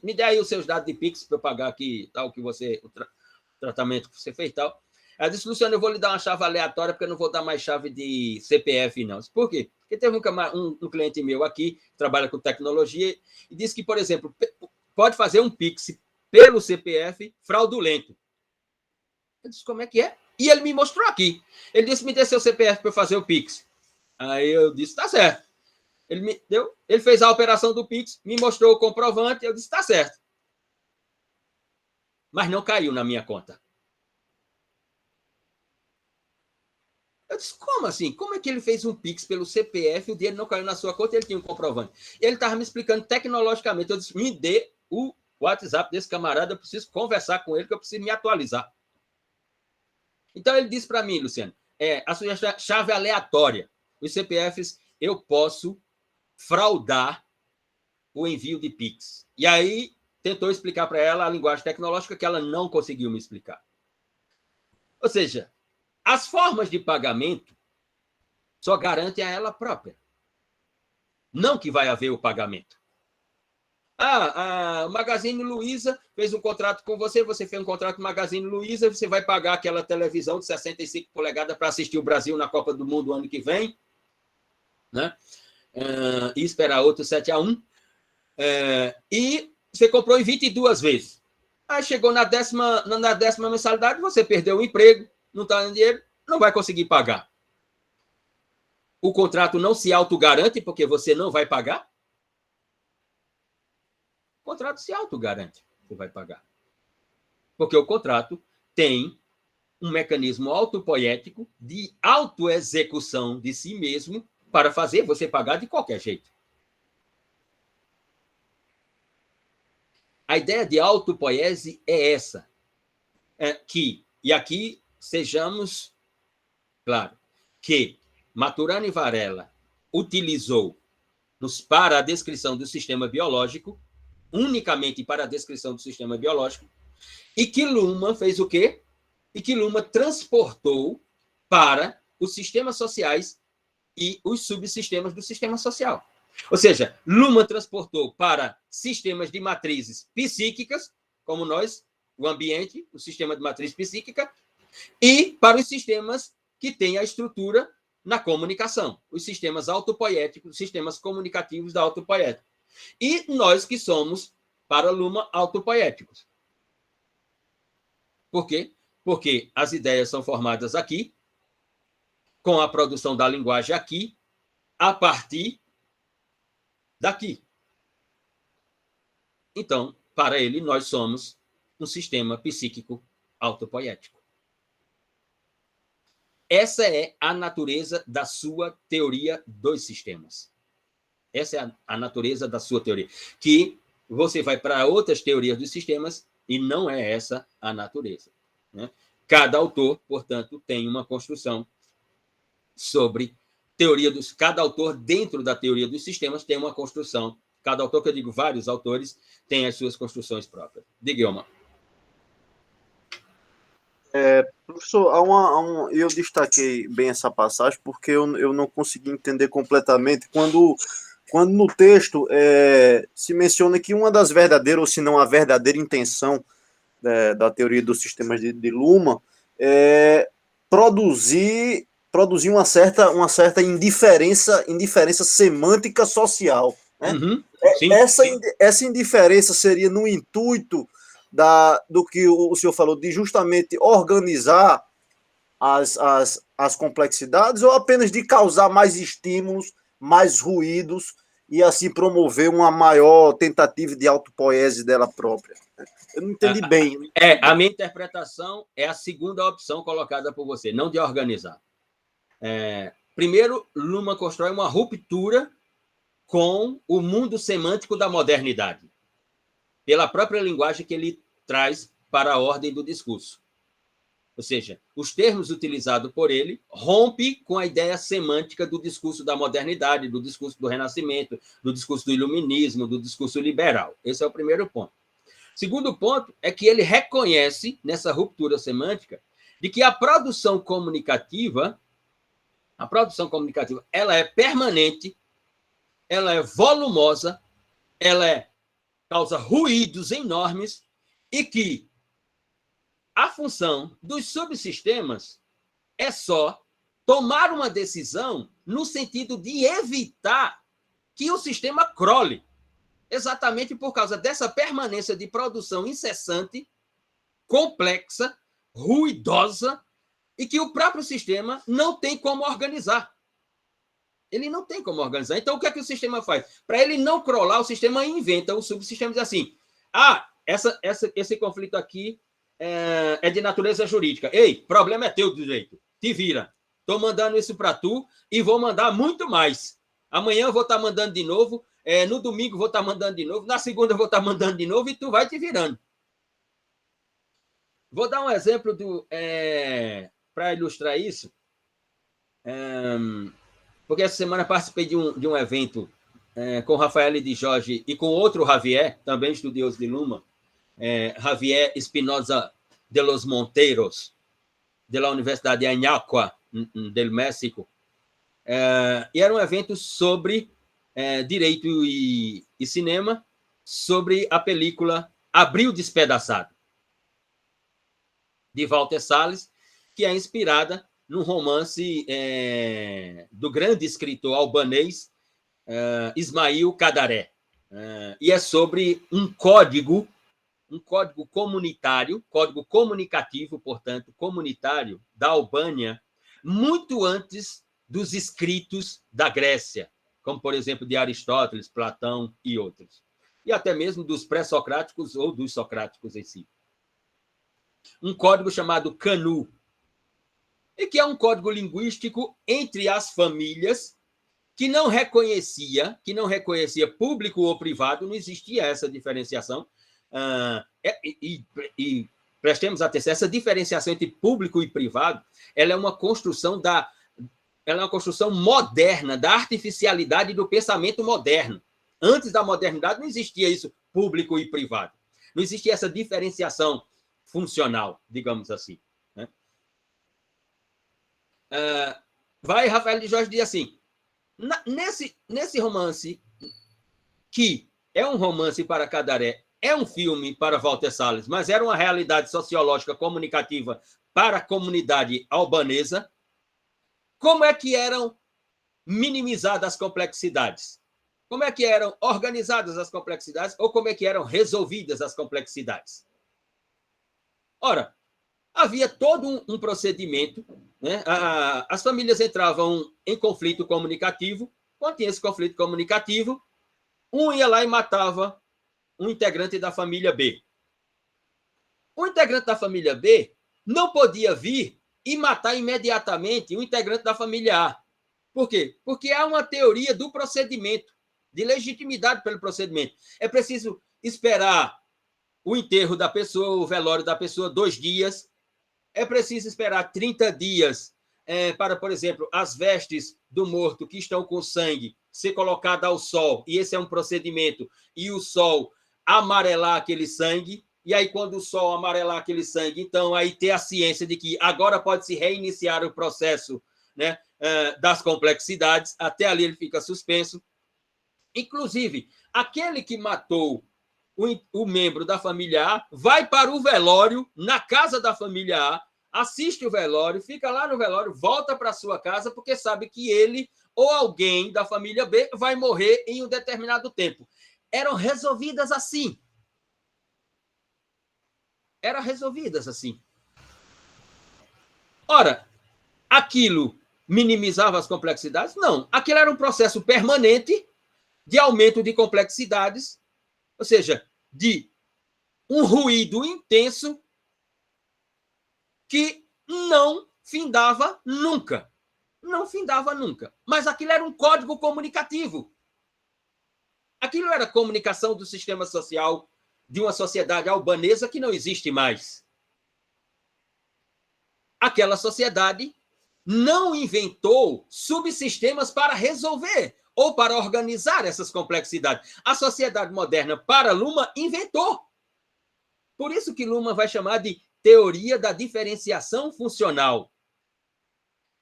me dê aí os seus dados de Pix para eu pagar aqui tal, que você, o tratamento que você fez e tal. Ela disse: Luciano, eu vou lhe dar uma chave aleatória porque eu não vou dar mais chave de CPF, não. Por quê? Porque teve um cliente meu aqui, que trabalha com tecnologia, e disse que, por exemplo, pode fazer um Pix pelo CPF fraudulento. Eu disse: como é que é? E ele me mostrou aqui. Ele disse: me dê seu CPF para eu fazer o Pix. Aí eu disse: tá certo. Ele me deu, ele fez a operação do Pix, me mostrou o comprovante, eu disse: tá certo. Mas não caiu na minha conta. Eu disse, como assim? Como é que ele fez um Pix pelo CPF, o dinheiro não caiu na sua conta e ele tinha um comprovante? E ele estava me explicando tecnologicamente. Eu disse, me dê o WhatsApp desse camarada, eu preciso conversar com ele, que eu preciso me atualizar. Então, ele disse para mim, Luciano, a sua chave aleatória. Os CPFs, eu posso fraudar o envio de Pix. E aí, tentou explicar para ela a linguagem tecnológica que ela não conseguiu me explicar. Ou seja, as formas de pagamento só garantem a ela própria. Não que vai haver o pagamento. A Magazine Luiza fez um contrato com você, você fez um contrato com a Magazine Luiza, você vai pagar aquela televisão de 65 polegadas para assistir o Brasil na Copa do Mundo ano que vem, né? E esperar outro 7-1. E você comprou em 22 vezes. Aí chegou na décima mensalidade, você perdeu o emprego, não está dando dinheiro, não vai conseguir pagar. O contrato não se autogarante porque você não vai pagar? O contrato se autogarante, você vai pagar. Porque o contrato tem um mecanismo autopoético de autoexecução de si mesmo para fazer você pagar de qualquer jeito. A ideia de autopoiese é essa. E aqui sejamos claro, que Maturana Varela utilizou para a descrição do sistema biológico, unicamente para a descrição do sistema biológico, e que Luhmann fez o quê? E que Luhmann transportou para os sistemas sociais e os subsistemas do sistema social. Ou seja, Luhmann transportou para sistemas de matrizes psíquicas, como nós, o ambiente, o sistema de matriz psíquica, e para os sistemas que têm a estrutura na comunicação, os sistemas autopoéticos, os sistemas comunicativos da autopoética. E nós que somos, para Luhmann, autopoéticos. Por quê? Porque as ideias são formadas aqui, com a produção da linguagem aqui, a partir daqui. Então, para ele, nós somos um sistema psíquico autopoético. Essa é a natureza da sua teoria dos sistemas. Essa é a natureza da sua teoria. Que você vai para outras teorias dos sistemas e não é essa a natureza, né? Cada autor, portanto, tem uma construção sobre teoria dos... Cada autor, dentro da teoria dos sistemas, tem uma construção. Cada autor, que eu digo vários autores, tem as suas construções próprias. Diga, Elma. Professor, eu destaquei bem essa passagem porque eu não consegui entender completamente quando no texto se menciona que uma das verdadeiras, ou se não a verdadeira intenção da teoria dos sistemas de Luhmann é produzir uma certa indiferença semântica social, né? Uhum, sim, essa indiferença seria no intuito do que o senhor falou, de justamente organizar as complexidades, ou apenas de causar mais estímulos, mais ruídos, e assim promover uma maior tentativa de autopoiese dela própria? Eu não entendi bem. A minha interpretação é a segunda opção colocada por você, não de organizar. Primeiro, Luhmann constrói uma ruptura com o mundo semântico da modernidade, pela própria linguagem que ele traz para a ordem do discurso. Ou seja, os termos utilizados por ele rompem com a ideia semântica do discurso da modernidade, do discurso do Renascimento, do discurso do Iluminismo, do discurso liberal. Esse é o primeiro ponto. Segundo ponto é que ele reconhece, nessa ruptura semântica, de que a produção comunicativa, ela é permanente, ela é volumosa, ela causa ruídos enormes e que a função dos subsistemas é só tomar uma decisão no sentido de evitar que o sistema crole, exatamente por causa dessa permanência de produção incessante, complexa, ruidosa, e que o próprio sistema não tem como organizar. Ele não tem como organizar. Então, o que é que o sistema faz? Para ele não crawlar, o sistema inventa o subsistema e diz assim, esse conflito aqui é de natureza jurídica. Ei, problema é teu, direito. Te vira. estou mandando isso para tu e vou mandar muito mais. Amanhã eu vou estar mandando de novo, no domingo vou estar mandando de novo, na segunda eu vou estar mandando de novo e tu vai te virando. Vou dar um exemplo para ilustrar isso, porque essa semana participei de um evento com Rafael de Jorge e com outro Javier, também estudioso de Luma, Javier Espinosa de los Monteiros, da Universidade de Anáhuac, do México. E era um evento sobre direito e cinema, sobre a película Abril Despedaçado, de Walter Salles, que é inspirada num romance do grande escritor albanês Ismail Kadaré. E é sobre um código comunitário, código comunicativo, portanto, comunitário da Albânia, muito antes dos escritos da Grécia, como, por exemplo, de Aristóteles, Platão e outros. E até mesmo dos pré-socráticos ou dos socráticos em si. Um código chamado Canu, e que é um código linguístico entre as famílias que não reconhecia público ou privado, não existia essa diferenciação. E prestemos atenção, essa diferenciação entre público e privado, ela é uma construção moderna, da artificialidade do pensamento moderno. Antes da modernidade não existia isso, público e privado. Não existia essa diferenciação funcional, digamos assim. Né? Vai Rafael de Jorge diz assim, nesse romance, que é um romance para Kadaré, é um filme para Walter Salles, mas era uma realidade sociológica comunicativa para a comunidade albanesa, como é que eram minimizadas as complexidades? Como é que eram organizadas as complexidades ou como é que eram resolvidas as complexidades? Ora, havia todo um procedimento, né? As famílias entravam em conflito comunicativo. Quando tinha esse conflito comunicativo, um ia lá e matava um integrante da família B. O integrante da família B não podia vir e matar imediatamente o integrante da família A. Por quê? Porque há uma teoria do procedimento, de legitimidade pelo procedimento. É preciso esperar o enterro da pessoa, o velório da pessoa, 2 dias. É preciso esperar 30 dias para, por exemplo, as vestes do morto que estão com sangue ser colocada ao sol, e esse é um procedimento, e o sol amarelar aquele sangue, e aí quando o sol amarelar aquele sangue, então aí ter a ciência de que agora pode-se reiniciar o processo, né, das complexidades, até ali ele fica suspenso. Inclusive, aquele que matou o membro da família A vai para o velório na casa da família A, assiste o velório, fica lá no velório, volta para sua casa, porque sabe que ele ou alguém da família B vai morrer em um determinado tempo. Eram resolvidas assim. Eram resolvidas assim. Ora, aquilo minimizava as complexidades? Não. Aquilo era um processo permanente de aumento de complexidades, ou seja, de um ruído intenso que não findava nunca. Não findava nunca. Mas aquilo era um código comunicativo. Aquilo era comunicação do sistema social de uma sociedade albanesa que não existe mais. Aquela sociedade não inventou subsistemas para resolver ou para organizar essas complexidades. A sociedade moderna, para Luhmann, inventou. Por isso que Luhmann vai chamar de teoria da diferenciação funcional.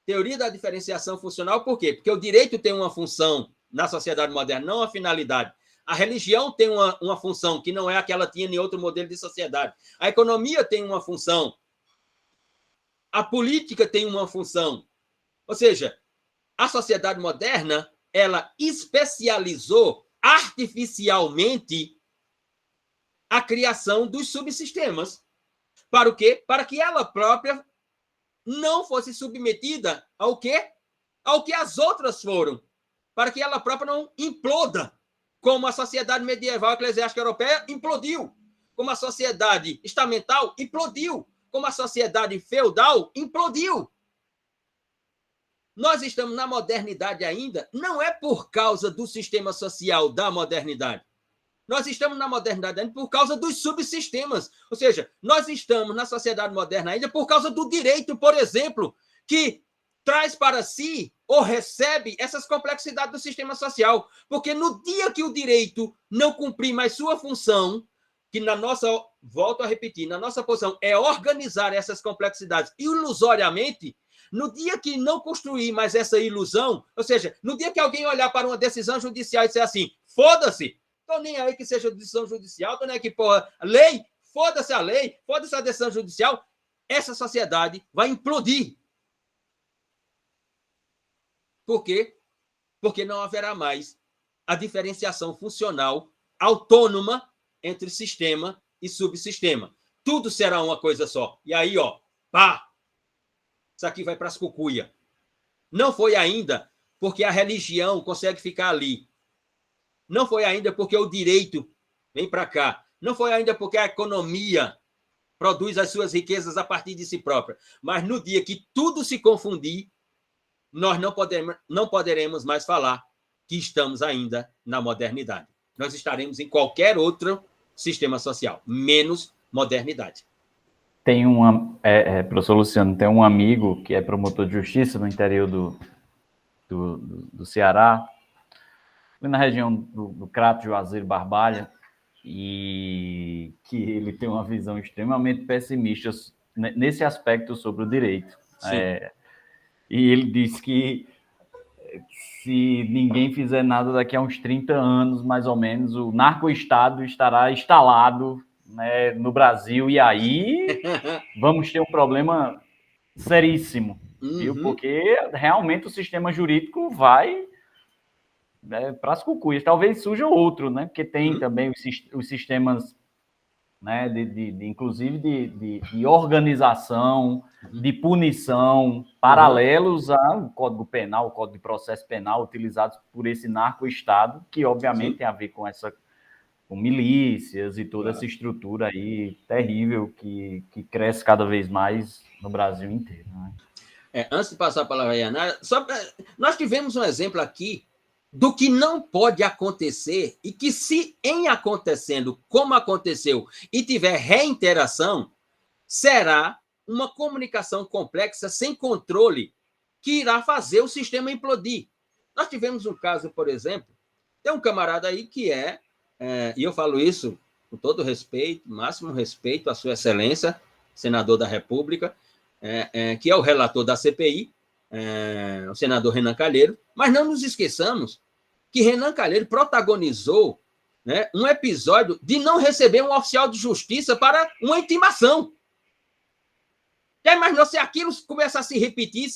Teoria da diferenciação funcional, por quê? Porque o direito tem uma função na sociedade moderna, não a finalidade. A religião tem uma função que não é a que ela tinha em outro modelo de sociedade. A economia tem uma função. A política tem uma função. Ou seja, a sociedade moderna, ela especializou artificialmente a criação dos subsistemas. Para o quê? Para que ela própria não fosse submetida ao quê? Ao que as outras foram. Para que ela própria não imploda, como a sociedade medieval eclesiástica europeia implodiu, como a sociedade estamental implodiu, como a sociedade feudal implodiu. nós estamos na modernidade ainda, não é por causa do sistema social da modernidade. Nós estamos na modernidade ainda por causa dos subsistemas. Ou seja, nós estamos na sociedade moderna ainda por causa do direito, por exemplo, que traz para si ou recebe essas complexidades do sistema social. Porque no dia que o direito não cumprir mais sua função, que na nossa, volto a repetir, na nossa posição é organizar essas complexidades ilusoriamente, no dia que não construir mais essa ilusão, ou seja, no dia que alguém olhar para uma decisão judicial e disser assim, foda-se, tô nem aí que seja decisão judicial, tô nem aí que, porra, lei, foda-se a lei, foda-se a decisão judicial, essa sociedade vai implodir. Por quê? Porque não haverá mais a diferenciação funcional autônoma entre sistema e subsistema. Tudo será uma coisa só. E aí, ó, pá! Isso aqui vai para as cucuia. Não foi ainda porque a religião consegue ficar ali. Não foi ainda porque o direito vem para cá. Não foi ainda porque a economia produz as suas riquezas a partir de si própria. Mas no dia que tudo se confundir, nós não poderemos mais falar que estamos ainda na modernidade. Nós estaremos em qualquer outro sistema social, menos modernidade. Tem professor Luciano, tem um amigo que é promotor de justiça no interior do Ceará, na região do Crato, Juazeiro, Barbalha, e que ele tem uma visão extremamente pessimista nesse aspecto sobre o direito. E ele diz que se ninguém fizer nada daqui a uns 30 anos, mais ou menos, o narco-estado estará instalado, né, no Brasil, e aí vamos ter um problema seríssimo, viu? Porque realmente o sistema jurídico vai, né, para as cucuias. Talvez surja outro, né? Porque tem também os sistemas, né, inclusive de organização, de punição, paralelos ao Código Penal, o Código de Processo Penal, utilizados por esse narco-estado, que obviamente tem a ver com milícias e toda essa estrutura aí terrível que cresce cada vez mais no Brasil inteiro, né? Antes de passar a palavra a Yanara, nós tivemos um exemplo aqui do que não pode acontecer e que, se em acontecendo como aconteceu e tiver reinteração, será uma comunicação complexa sem controle que irá fazer o sistema implodir. Nós tivemos um caso, por exemplo, tem um camarada aí que e eu falo isso com todo respeito, máximo respeito à sua excelência, senador da República, que é o relator da CPI, o senador Renan Calheiro, mas não nos esqueçamos que Renan Calheiro protagonizou, né, um episódio de não receber um oficial de justiça para uma intimação. Já imaginou se aquilo começa a se repetir,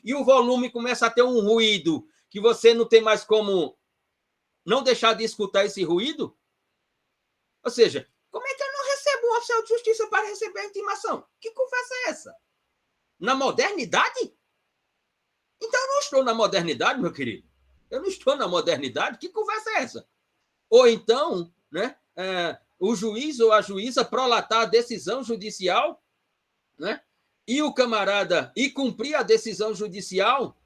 e o volume começa a ter um ruído que você não tem mais como não deixar de escutar esse ruído? Ou seja, como é que eu não recebo um oficial de justiça para receber a intimação? Que conversa é essa? Na modernidade? Então eu não estou na modernidade, meu querido. Eu não estou na modernidade. Que conversa é essa? Ou então, né, o juiz ou a juíza prolatar a decisão judicial, né, e o camarada cumprir a decisão judicial,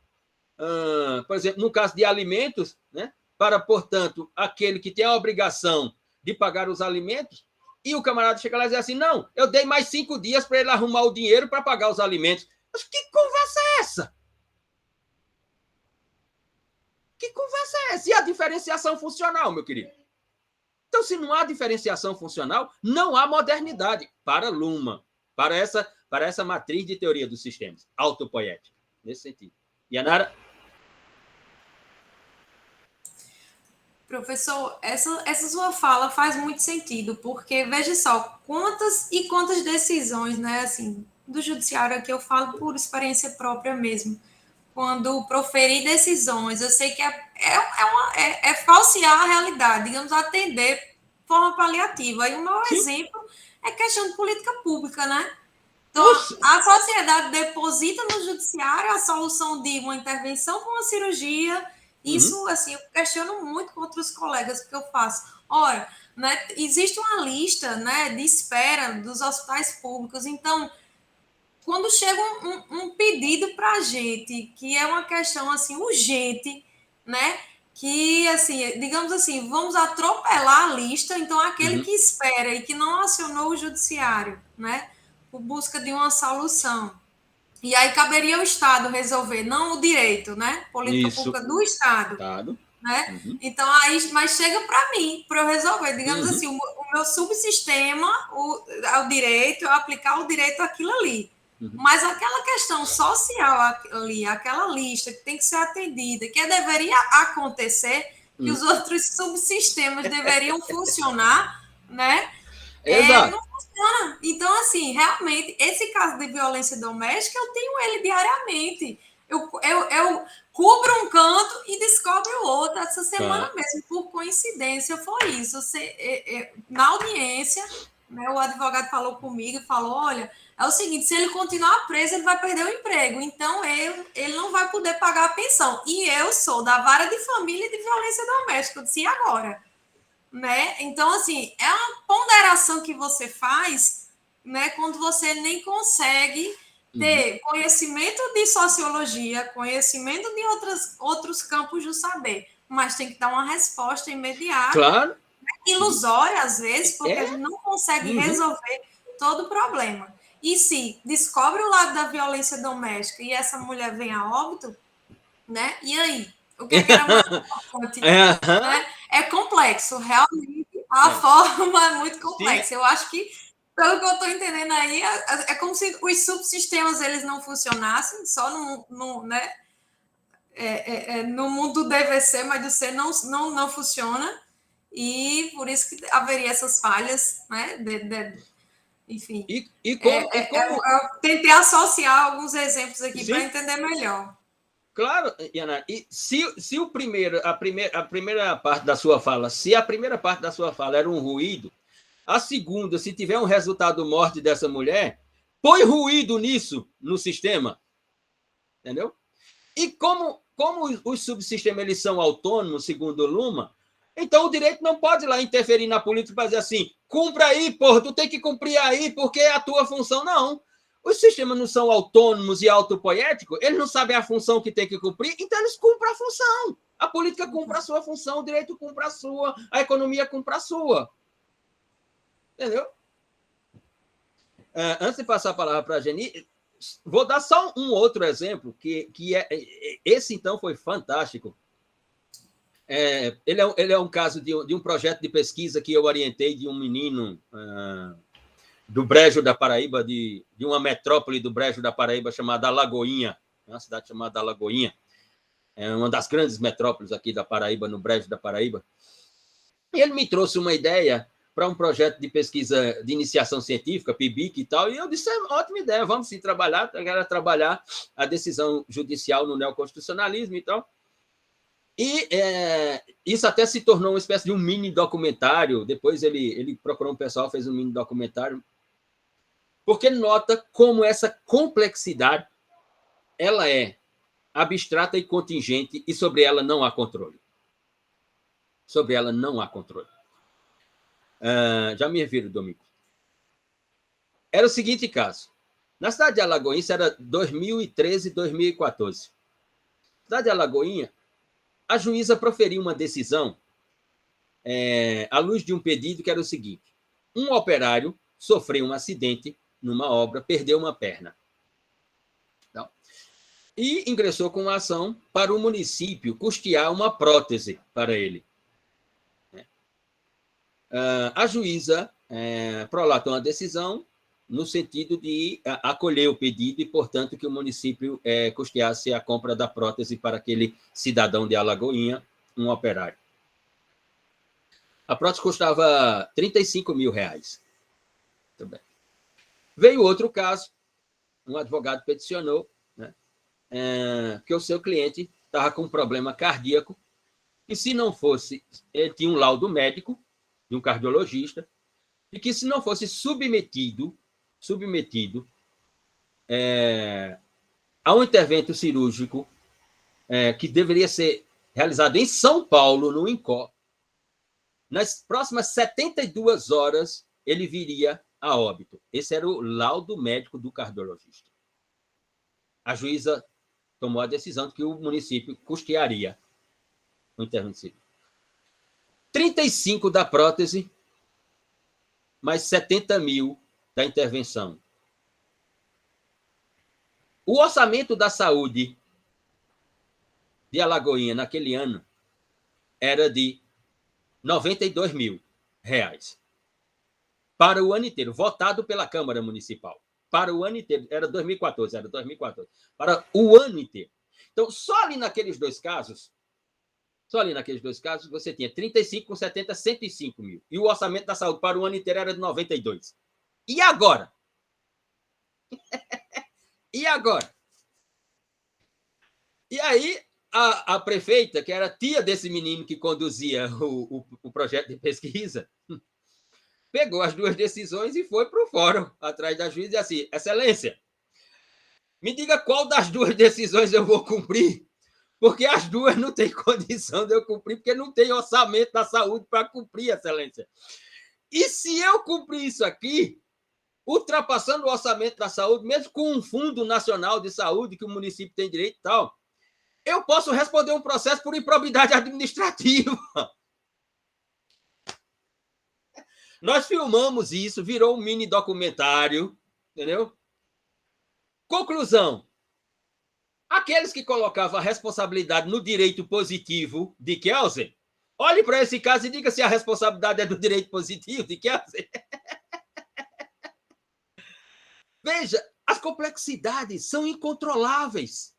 por exemplo, no caso de alimentos, né, para, portanto, aquele que tem a obrigação de pagar os alimentos, e o camarada chega lá e diz assim, não, eu dei mais 5 dias para ele arrumar o dinheiro para pagar os alimentos. Mas que conversa é essa? Que conversa é essa? E a diferenciação funcional, meu querido? Então, se não há diferenciação funcional, não há modernidade para Luhmann, para essa matriz de teoria dos sistemas, autopoética, nesse sentido. Yanara? Professor, essa sua fala faz muito sentido, porque veja só, quantas e quantas decisões, né, assim, do judiciário aqui eu falo por experiência própria mesmo. Quando proferir decisões, eu sei que é falsear a realidade, digamos, atender de forma paliativa. E o meu exemplo é questão de política pública, né? Então, a sociedade deposita no judiciário a solução de uma intervenção com uma cirurgia. Isso, assim, eu questiono muito com outros colegas que eu faço. Olha, né, existe uma lista, né, de espera dos hospitais públicos. Então, quando chega um pedido para a gente, que é uma questão assim urgente, né? Que, assim, digamos assim, vamos atropelar a lista, então aquele que espera e que não acionou o judiciário, né? Por busca de uma solução. E aí caberia ao Estado resolver, não o direito, né? Política pública do Estado. Né? Então, aí, mas chega para mim, para eu resolver. Digamos assim, o meu subsistema, o direito, eu aplicar o direito àquilo ali. Mas aquela questão social ali, aquela lista que tem que ser atendida, que deveria acontecer, que os outros subsistemas deveriam funcionar, né? Não funciona. Então, assim, realmente, esse caso de violência doméstica, eu tenho ele diariamente. Eu cubro um canto e descobre o outro. Essa semana mesmo, por coincidência, foi isso. Na audiência, né, o advogado falou comigo e falou, olha, é o seguinte, se ele continuar preso, ele vai perder o emprego. Então, ele não vai poder pagar a pensão. E eu sou da vara de família e de violência doméstica. Eu disse, e agora? Né? Então, assim, é uma ponderação que você faz, né, quando você nem consegue ter conhecimento de sociologia, conhecimento de outros campos do saber, mas tem que dar uma resposta imediata, claro, ilusória às vezes, porque a gente não consegue resolver todo o problema. E se descobre o lado da violência doméstica e essa mulher vem a óbito, né? E aí? O que era mais importante? Né? É complexo, realmente a forma é muito complexa. Eu acho que, pelo que eu estou entendendo aí, é como se os subsistemas eles não funcionassem, só né? No mundo do DVC, mas do C não funciona, e por isso que haveria essas falhas, né? Enfim. Eu tentei associar alguns exemplos aqui para entender melhor. Claro, Yana, e se a primeira parte da sua fala, se a primeira parte da sua fala era um ruído, a segunda, se tiver um resultado morte dessa mulher, põe ruído nisso, no sistema. Entendeu? E como os subsistemas eles são autônomos, segundo Luma, então o direito não pode lá interferir na política e fazer assim, cumpra aí, porra, tu tem que cumprir aí, porque é a tua função. Não. Os sistemas não são autônomos e autopoéticos, eles não sabem a função que tem que cumprir, então eles cumprem a função. A política cumpre a sua função, o direito cumpre a sua, a economia cumpre a sua. Entendeu? Antes de passar a palavra para a Geni, vou dar só um outro exemplo, esse, então, foi fantástico. Ele é um caso de um projeto de pesquisa que eu orientei de um menino do Brejo da Paraíba, de uma metrópole do Brejo da Paraíba chamada Alagoinha, uma cidade chamada Alagoinha, é uma das grandes metrópoles aqui da Paraíba, no Brejo da Paraíba. E ele me trouxe uma ideia para um projeto de pesquisa de iniciação científica, PIBIC e tal, e eu disse, ótima ideia, vamos sim trabalhar a decisão judicial no neoconstitucionalismo e tal. E isso até se tornou uma espécie de um mini documentário, depois ele procurou um pessoal, fez um mini documentário, porque nota como essa complexidade ela é abstrata e contingente e sobre ela não há controle. Sobre ela não há controle. Já me refiro, Domingo. Era o seguinte caso. Na cidade de Alagoinha, isso era 2013 e 2014. Na cidade de Alagoinha, a juíza proferiu uma decisão à luz de um pedido que era o seguinte. Um operário sofreu um acidente numa obra, perdeu uma perna. Então, e ingressou com uma ação para o município custear uma prótese para ele. A juíza prolatou uma decisão no sentido de acolher o pedido e, portanto, que o município custeasse a compra da prótese para aquele cidadão de Alagoinha, um operário. A prótese custava R$35 mil. Muito bem. Veio outro caso, um advogado peticionou, né, que o seu cliente estava com um problema cardíaco e, se não fosse, ele tinha um laudo médico de um cardiologista, e que, se não fosse submetido a um intervento cirúrgico que deveria ser realizado em São Paulo, no INCOR, nas próximas 72 horas ele viria a óbito. Esse era o laudo médico do cardiologista. a juíza tomou a decisão de que o município custearia o intermunicípio. 35 da prótese, mais 70 mil da intervenção. O orçamento da saúde de Alagoinha naquele ano era de R$92 mil para o ano inteiro, votado pela Câmara Municipal. Para o ano inteiro, era 2014, para o ano inteiro. Então, só ali naqueles dois casos, você tinha 35 com 70, 105 mil. E o orçamento da saúde para o ano inteiro era de 92. E agora? E agora? E aí, a prefeita, que era tia desse menino que conduzia o projeto de pesquisa, pegou as duas decisões e foi para o fórum, atrás da juíza, e assim, excelência, me diga qual das duas decisões eu vou cumprir, porque as duas não têm condição de eu cumprir, porque não tem orçamento da saúde para cumprir, excelência. E se eu cumprir isso aqui, ultrapassando o orçamento da saúde, mesmo com um fundo nacional de saúde que o município tem direito e tal, eu posso responder um processo por improbidade administrativa. Nós filmamos isso, virou um mini documentário, entendeu? Conclusão. Aqueles que colocavam a responsabilidade no direito positivo de Kelsen, olhe para esse caso e diga se a responsabilidade é do direito positivo de Kelsen. Veja, as complexidades são incontroláveis.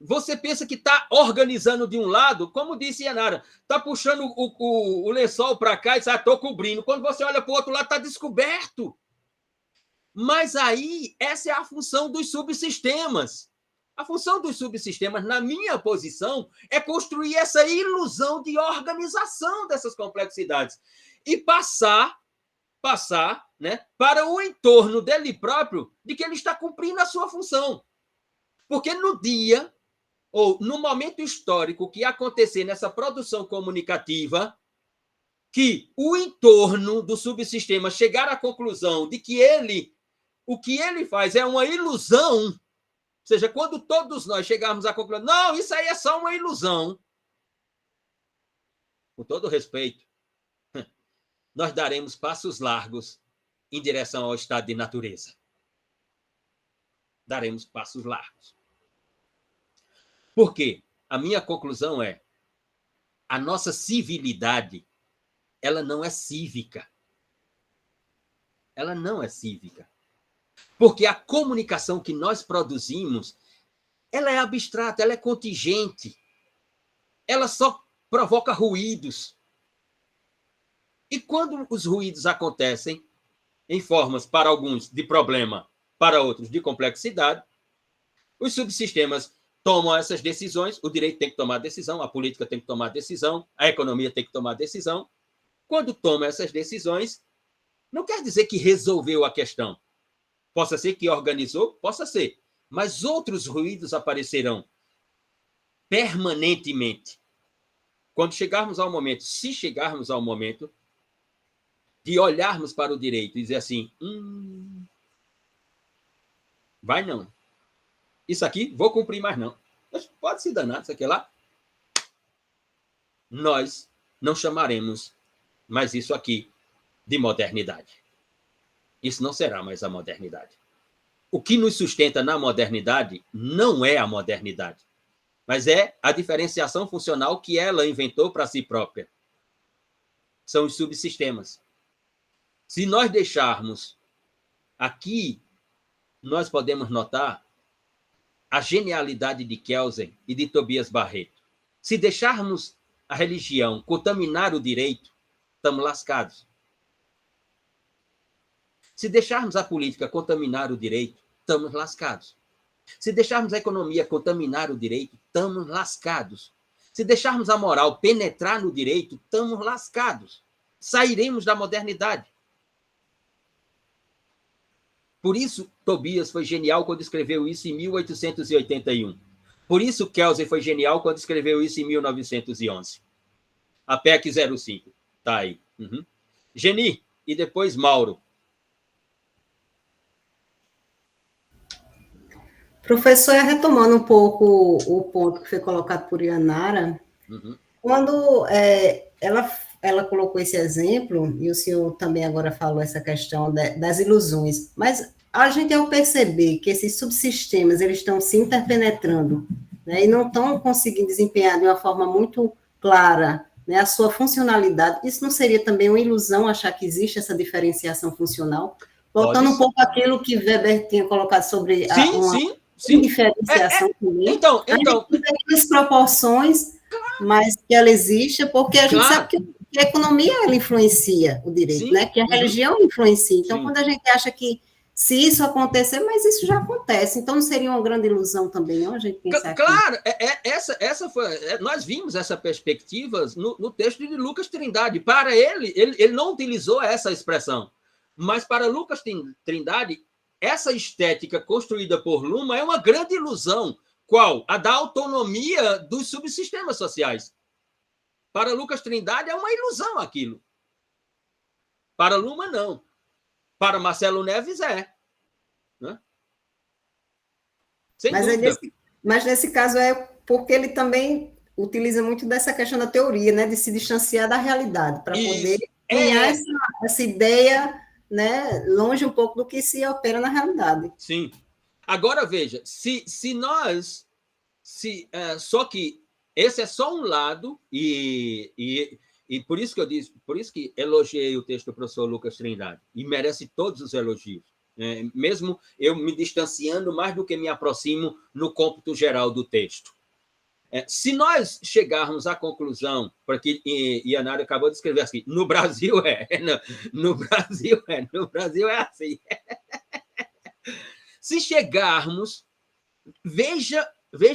Você pensa que está organizando de um lado, como disse Yanara, está puxando o lençol para cá e diz, estou cobrindo. Quando você olha para o outro lado, está descoberto. Mas aí, essa é a função dos subsistemas. A função dos subsistemas, na minha posição, é construir essa ilusão de organização dessas complexidades e passar né, para o entorno dele próprio de que ele está cumprindo a sua função. Porque no dia, ou no momento histórico que acontecer nessa produção comunicativa, que o entorno do subsistema chegar à conclusão de que o que ele faz é uma ilusão, ou seja, quando todos nós chegarmos à conclusão, não, isso aí é só uma ilusão, com todo respeito, nós daremos passos largos em direção ao estado de natureza. Daremos passos largos. Por quê? A minha conclusão é: a nossa civilidade, ela não é cívica. Ela não é cívica. Porque a comunicação que nós produzimos, ela é abstrata, ela é contingente. Ela só provoca ruídos. E quando os ruídos acontecem em formas, para alguns, de problema, para outros, de complexidade, os subsistemas tomam essas decisões, o direito tem que tomar decisão, a política tem que tomar decisão, a economia tem que tomar decisão. Quando toma essas decisões, não quer dizer que resolveu a questão. Possa ser que organizou, possa ser. Mas outros ruídos aparecerão permanentemente. Quando chegarmos ao momento, se chegarmos ao momento, de olharmos para o direito e dizer assim, vai não. Isso aqui, vou cumprir mais não. Mas pode se danar, isso aqui lá. Nós não chamaremos mais isso aqui de modernidade. Isso não será mais a modernidade. O que nos sustenta na modernidade não é a modernidade, mas é a diferenciação funcional que ela inventou para si própria. São os subsistemas. Se nós deixarmos aqui, nós podemos notar a genialidade de Kelsen e de Tobias Barreto. Se deixarmos a religião contaminar o direito, estamos lascados. Se deixarmos a política contaminar o direito, estamos lascados. Se deixarmos a economia contaminar o direito, estamos lascados. Se deixarmos a moral penetrar no direito, estamos lascados. Sairemos da modernidade. Por isso, Tobias foi genial quando escreveu isso em 1881. Por isso, Kelsen foi genial quando escreveu isso em 1911. A PEC 05. Está aí. Geni, e depois Mauro. Professor, retomando um pouco o ponto que foi colocado por Yanara, quando ela colocou esse exemplo, e o senhor também agora falou essa questão das ilusões, mas a gente, ao perceber que esses subsistemas eles estão se interpenetrando, né, e não estão conseguindo desempenhar de uma forma muito clara, né, a sua funcionalidade, isso não seria também uma ilusão achar que existe essa diferenciação funcional? Voltando um pouco àquilo que Weber tinha colocado sobre Sim. Diferenciação também. Então. As proporções, mas que ela existe, porque a gente sabe que a economia ela influencia o direito, né? Que a religião influencia. Então, quando a gente acha que se isso acontecer, mas isso já acontece, então não seria uma grande ilusão também, não? A gente pensar claro, essa foi. Nós vimos essa perspectiva no texto de Lucas Trindade. Para ele não utilizou essa expressão, mas para Lucas Trindade, essa estética construída por Luhmann é uma grande ilusão. Qual? A da autonomia dos subsistemas sociais. Para Lucas Trindade é uma ilusão aquilo. Para Luhmann, não. Para Marcelo Neves, é. Né? Sem dúvida. Mas nesse caso é porque ele também utiliza muito dessa questão da teoria, né? De se distanciar da realidade, para poder ganhar essa ideia, né, longe um pouco do que se opera na realidade. Sim. Agora, veja, só que esse é só um lado, e por isso que eu disse, por isso que elogiei o texto do professor Lucas Trindade, e merece todos os elogios, mesmo eu me distanciando mais do que me aproximo no cômputo geral do texto. Se nós chegarmos à conclusão, porque Yanara acabou de escrever assim, no Brasil no Brasil é assim. Se chegarmos, veja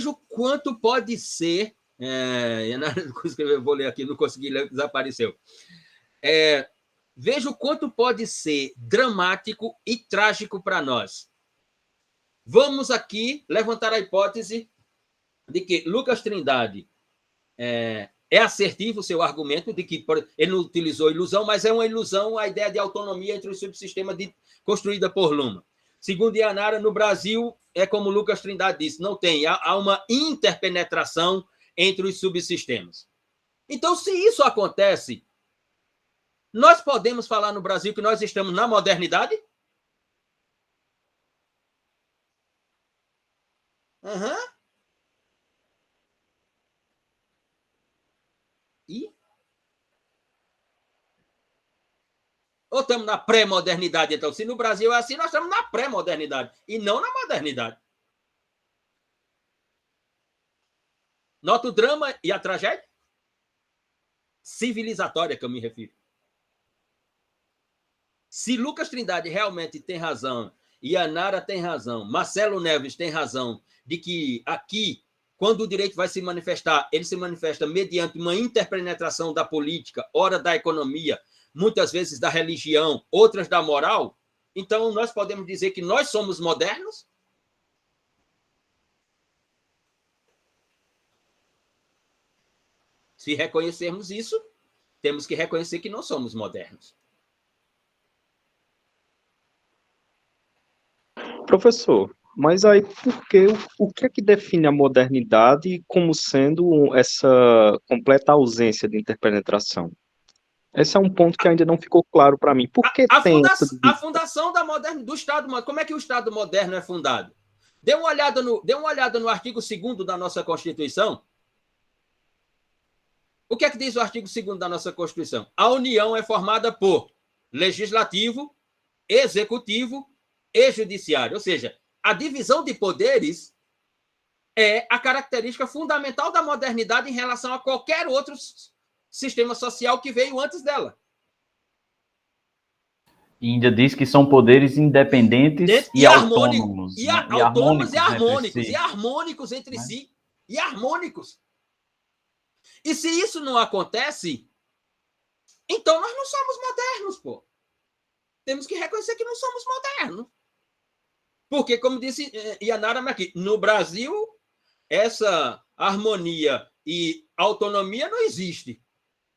o quanto pode ser. Yanara escreveu, vou ler aqui, não consegui ler, desapareceu. Veja o quanto pode ser dramático e trágico para nós. Vamos aqui levantar a hipótese de que Lucas Trindade é assertivo o seu argumento de que ele não utilizou ilusão, mas é uma ilusão a ideia de autonomia entre os subsistemas construída por Luhmann. Segundo Yanara, no Brasil, é como Lucas Trindade disse, não tem, há uma interpenetração entre os subsistemas. Então, se isso acontece, nós podemos falar no Brasil que nós estamos na modernidade? Ou estamos na pré-modernidade, então? Se no Brasil é assim, nós estamos na pré-modernidade e não na modernidade. Nota o drama e a tragédia? Civilizatória que eu me refiro. Se Lucas Trindade realmente tem razão, Yanara tem razão, Marcelo Neves tem razão, de que aqui, quando o direito vai se manifestar, ele se manifesta mediante uma interpenetração da política, ora da economia, muitas vezes da religião, outras da moral, então nós podemos dizer que nós somos modernos? Se reconhecermos isso, temos que reconhecer que não somos modernos. Professor, mas aí o que é que define a modernidade como sendo essa completa ausência de interpenetração? Esse é um ponto que ainda não ficou claro para mim. Por que a fundação da do Estado moderno? Como é que o Estado moderno é fundado? Dê uma olhada no artigo 2º da nossa Constituição. O que é que diz o artigo 2º da nossa Constituição? A União é formada por legislativo, executivo e judiciário. Ou seja, a divisão de poderes é a característica fundamental da modernidade em relação a qualquer outro sistema social que veio antes dela. E ainda diz que são poderes independentes e autônomos. E autônomos e harmônicos. E harmônicos entre si. E harmônicos. E se isso não acontece, então nós não somos modernos, pô. Temos que reconhecer que não somos modernos. Porque, como disse Yanara aqui, no Brasil, essa harmonia e autonomia não existe.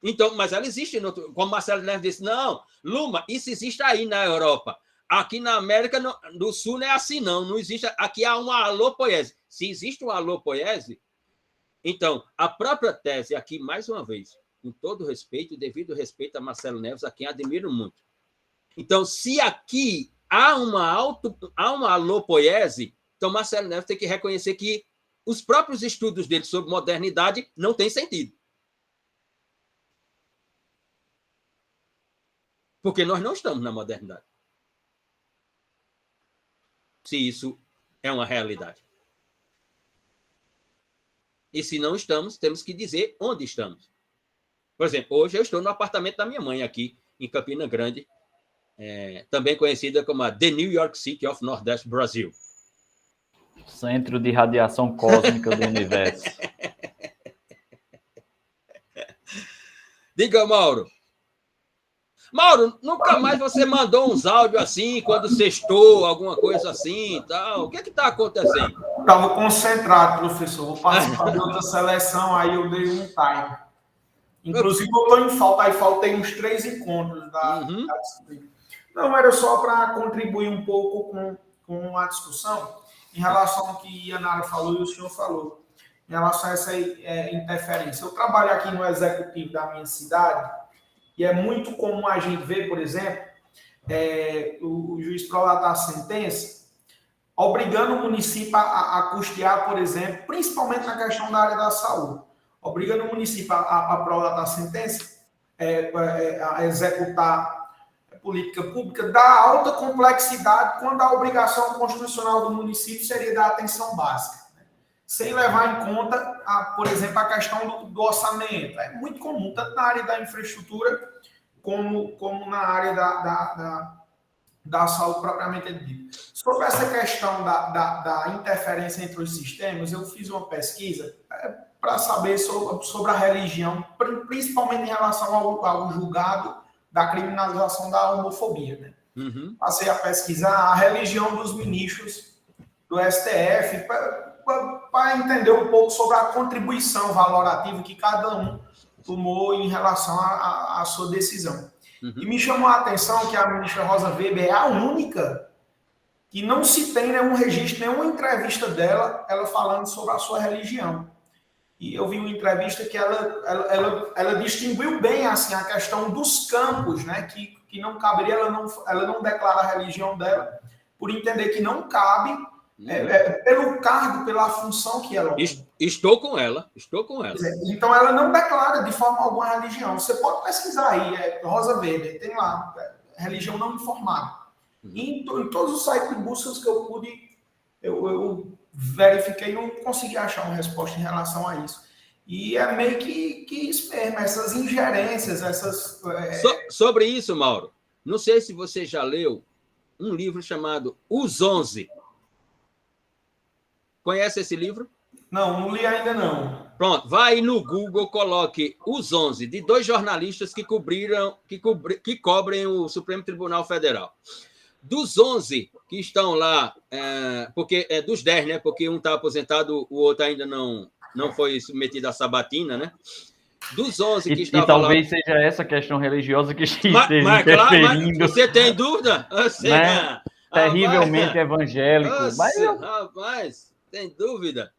Então, mas ela existe, como Marcelo Neves disse, não, Luhmann, isso existe aí na Europa. aqui na América do Sul não é assim, não. Não existe. Aqui há uma alopoiese. Se existe uma alopoiese, então, a própria tese, aqui, mais uma vez, com todo respeito, devido respeito a Marcelo Neves, a quem admiro muito. Então, se aqui há uma alopoiese, então Marcelo Neves tem que reconhecer que os próprios estudos dele sobre modernidade não têm sentido. Porque nós não estamos na modernidade. Se isso é uma realidade. E se não estamos, temos que dizer onde estamos. Por exemplo, hoje eu estou no apartamento da minha mãe aqui, em Campina Grande, também conhecida como a The New York City of Nordeste Brasil. Centro de radiação cósmica do universo. Diga, Mauro. Mauro, nunca mais você mandou uns áudios assim, quando sextou, alguma coisa assim e tal. O que está acontecendo? Estava concentrado, professor. Vou participar de outra seleção, aí eu dei um time. Inclusive, eu estou em falta, aí faltei uns 3 encontros da disciplina. Não, era só para contribuir um pouco com a discussão em relação ao que Yanara falou e o senhor falou, em relação a essa interferência. Eu trabalho aqui no executivo da minha cidade e é muito comum a gente ver, por exemplo, o juiz prolatar a sentença obrigando o município a custear, por exemplo, principalmente na questão da área da saúde, obrigando o município a prolatar a sentença, a executar política pública da alta complexidade, quando a obrigação constitucional do município seria da atenção básica, né? Sem levar em conta, por exemplo, a questão do orçamento. É muito comum, tanto na área da infraestrutura, como na área da saúde propriamente dita. Sobre essa questão da interferência entre os sistemas, eu fiz uma pesquisa para saber sobre a religião, principalmente em relação ao julgado da criminalização da homofobia, né? Passei a pesquisar a religião dos ministros do STF para entender um pouco sobre a contribuição valorativa que cada um tomou em relação à sua decisão. E me chamou a atenção que a ministra Rosa Weber é a única que não se tem nenhum registro, nenhuma entrevista dela, ela falando sobre a sua religião. E eu vi uma entrevista que ela distinguiu bem assim, a questão dos campos, né? Que não caberia, ela não declara a religião dela, por entender que não cabe, pelo cargo, pela função que ela tem. Estou com ela. Então ela não declara de forma alguma religião. Você pode pesquisar aí, Rosa Weber, tem lá, religião não informada. E em todos os sites de buscas que eu pude, eu verifiquei, não consegui achar uma resposta em relação a isso. E é meio que isso mesmo, essas ingerências, essas... Sobre isso, Mauro, não sei se você já leu um livro chamado Os 11. Conhece esse livro? Não li ainda não. Pronto, vai no Google, coloque Os 11, de 2 jornalistas que cobrem o Supremo Tribunal Federal. Dos 11 que estão lá, porque dos 10, né? Porque um está aposentado, o outro ainda não foi submetido à sabatina, né? Dos 11 que estavam lá... E talvez seja essa questão religiosa que esteja interferindo. Claro, você tem dúvida? Você, né? Terrivelmente evangélico. Rapaz, tem dúvida.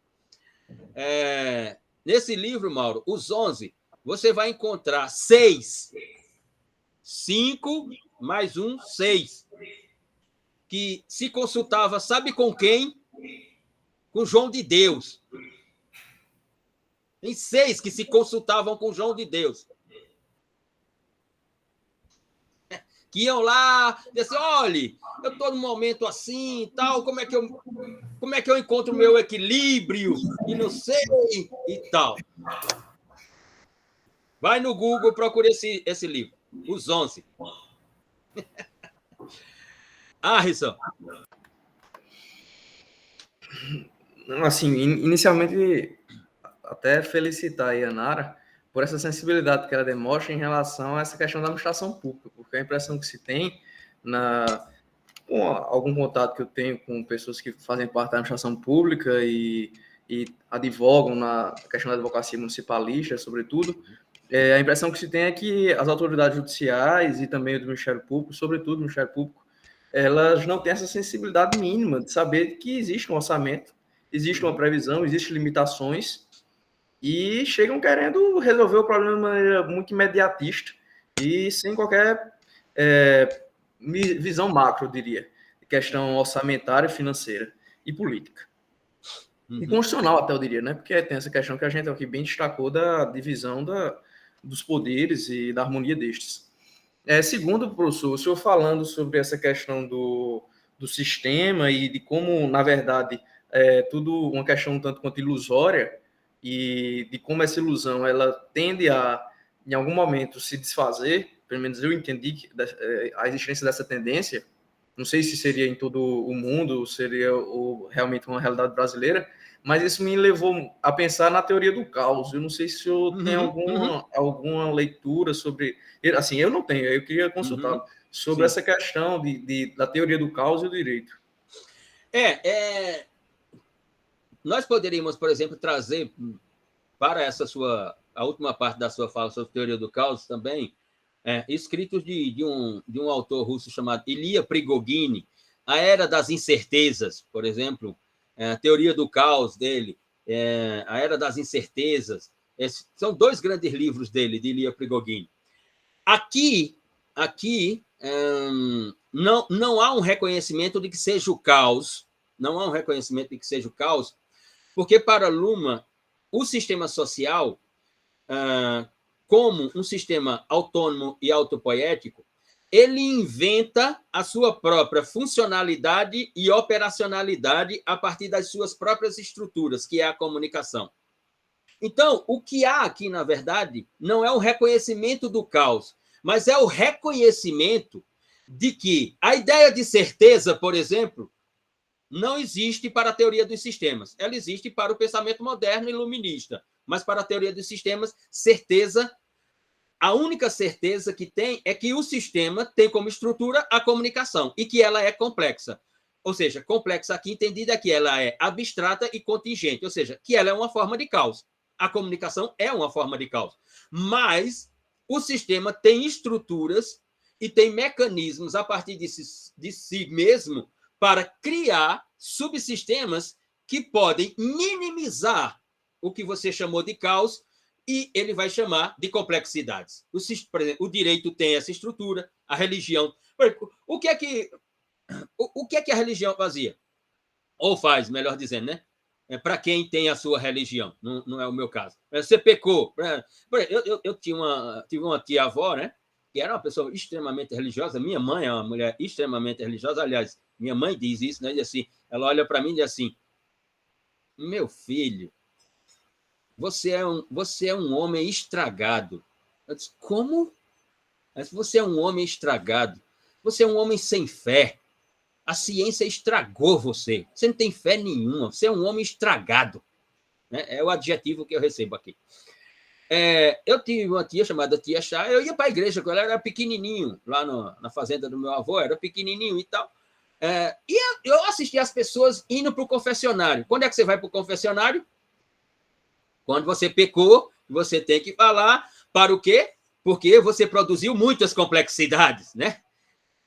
Nesse livro, Mauro, Os 11, você vai encontrar 6. 5 mais 1, 6. Que se consultava, sabe com quem? Com João de Deus. Tem 6 que se consultavam com João de Deus. Que iam lá e assim, olha, eu estou num momento assim e tal, como é que eu encontro o meu equilíbrio? E não sei e tal. Vai no Google, procura esse livro, Os 11. Harrison. Assim, inicialmente, até felicitar a Yanara por essa sensibilidade que ela demonstra em relação a essa questão da administração pública, porque a impressão que se tem, com algum contato que eu tenho com pessoas que fazem parte da administração pública e advogam na questão da advocacia municipalista, sobretudo, a impressão que se tem é que as autoridades judiciais e também do Ministério Público, sobretudo o Ministério Público, elas não têm essa sensibilidade mínima de saber que existe um orçamento, existe uma previsão, existem limitações, e chegam querendo resolver o problema de maneira muito imediatista e sem qualquer visão macro, eu diria, de questão orçamentária, financeira e política. E constitucional até, eu diria, né? Porque tem essa questão que a gente aqui bem destacou da divisão dos poderes e da harmonia destes. Segundo, professor, o senhor falando sobre essa questão do sistema e de como, na verdade, tudo uma questão um tanto quanto ilusória e de como essa ilusão ela tende a, em algum momento, se desfazer, pelo menos eu entendi a existência dessa tendência, não sei se seria em todo o mundo, seria realmente uma realidade brasileira, mas isso me levou a pensar na teoria do caos. Eu não sei se o senhor tem alguma leitura sobre... Assim, eu não tenho, eu queria consultar sobre essa questão da teoria do caos e o direito. Nós poderíamos, por exemplo, trazer para a última parte da sua fala sobre teoria do caos também, escritos de um autor russo chamado Ilya Prigogine, A Era das Incertezas, por exemplo, a teoria do caos dele, A Era das Incertezas. São 2 grandes livros dele, de Ilya Prigogine. Aqui não há um reconhecimento de que seja o caos, porque para Luhmann, o sistema social, como um sistema autônomo e autopoético, ele inventa a sua própria funcionalidade e operacionalidade a partir das suas próprias estruturas, que é a comunicação. Então, o que há aqui, na verdade, não é o reconhecimento do caos, mas é o reconhecimento de que a ideia de certeza, por exemplo, não existe para a teoria dos sistemas. Ela existe para o pensamento moderno e iluminista, mas para a teoria dos sistemas, certeza, a única certeza que tem é que o sistema tem como estrutura a comunicação e que ela é complexa. Ou seja, complexa aqui entendida é que ela é abstrata e contingente, ou seja, que ela é uma forma de caos. A comunicação é uma forma de caos. Mas o sistema tem estruturas e tem mecanismos a partir de si mesmo para criar subsistemas que podem minimizar o que você chamou de caos e ele vai chamar de complexidades. Por exemplo, o direito tem essa estrutura, a religião... O que é que a religião fazia? Ou faz, melhor dizendo, né? Para quem tem a sua religião, não é o meu caso. Você pecou. Eu tive uma tia-avó, né? Que era uma pessoa extremamente religiosa. Minha mãe é uma mulher extremamente religiosa. Aliás, minha mãe diz isso, né? Diz assim, ela olha para mim e diz assim, meu filho, você é um homem estragado. Eu disse, como? Você é um homem estragado. Você é um homem sem fé. A ciência estragou você. Você não tem fé nenhuma. Você é um homem estragado. É o adjetivo que eu recebo aqui. Eu tive uma tia chamada Tia Chá. Eu ia para a igreja quando ela era pequenininho, lá na fazenda do meu avô, era pequenininho e tal. E eu assisti as pessoas indo para o confessionário. Quando é que você vai para o confessionário? Quando você pecou, você tem que falar para o quê? Porque você produziu muitas complexidades, né?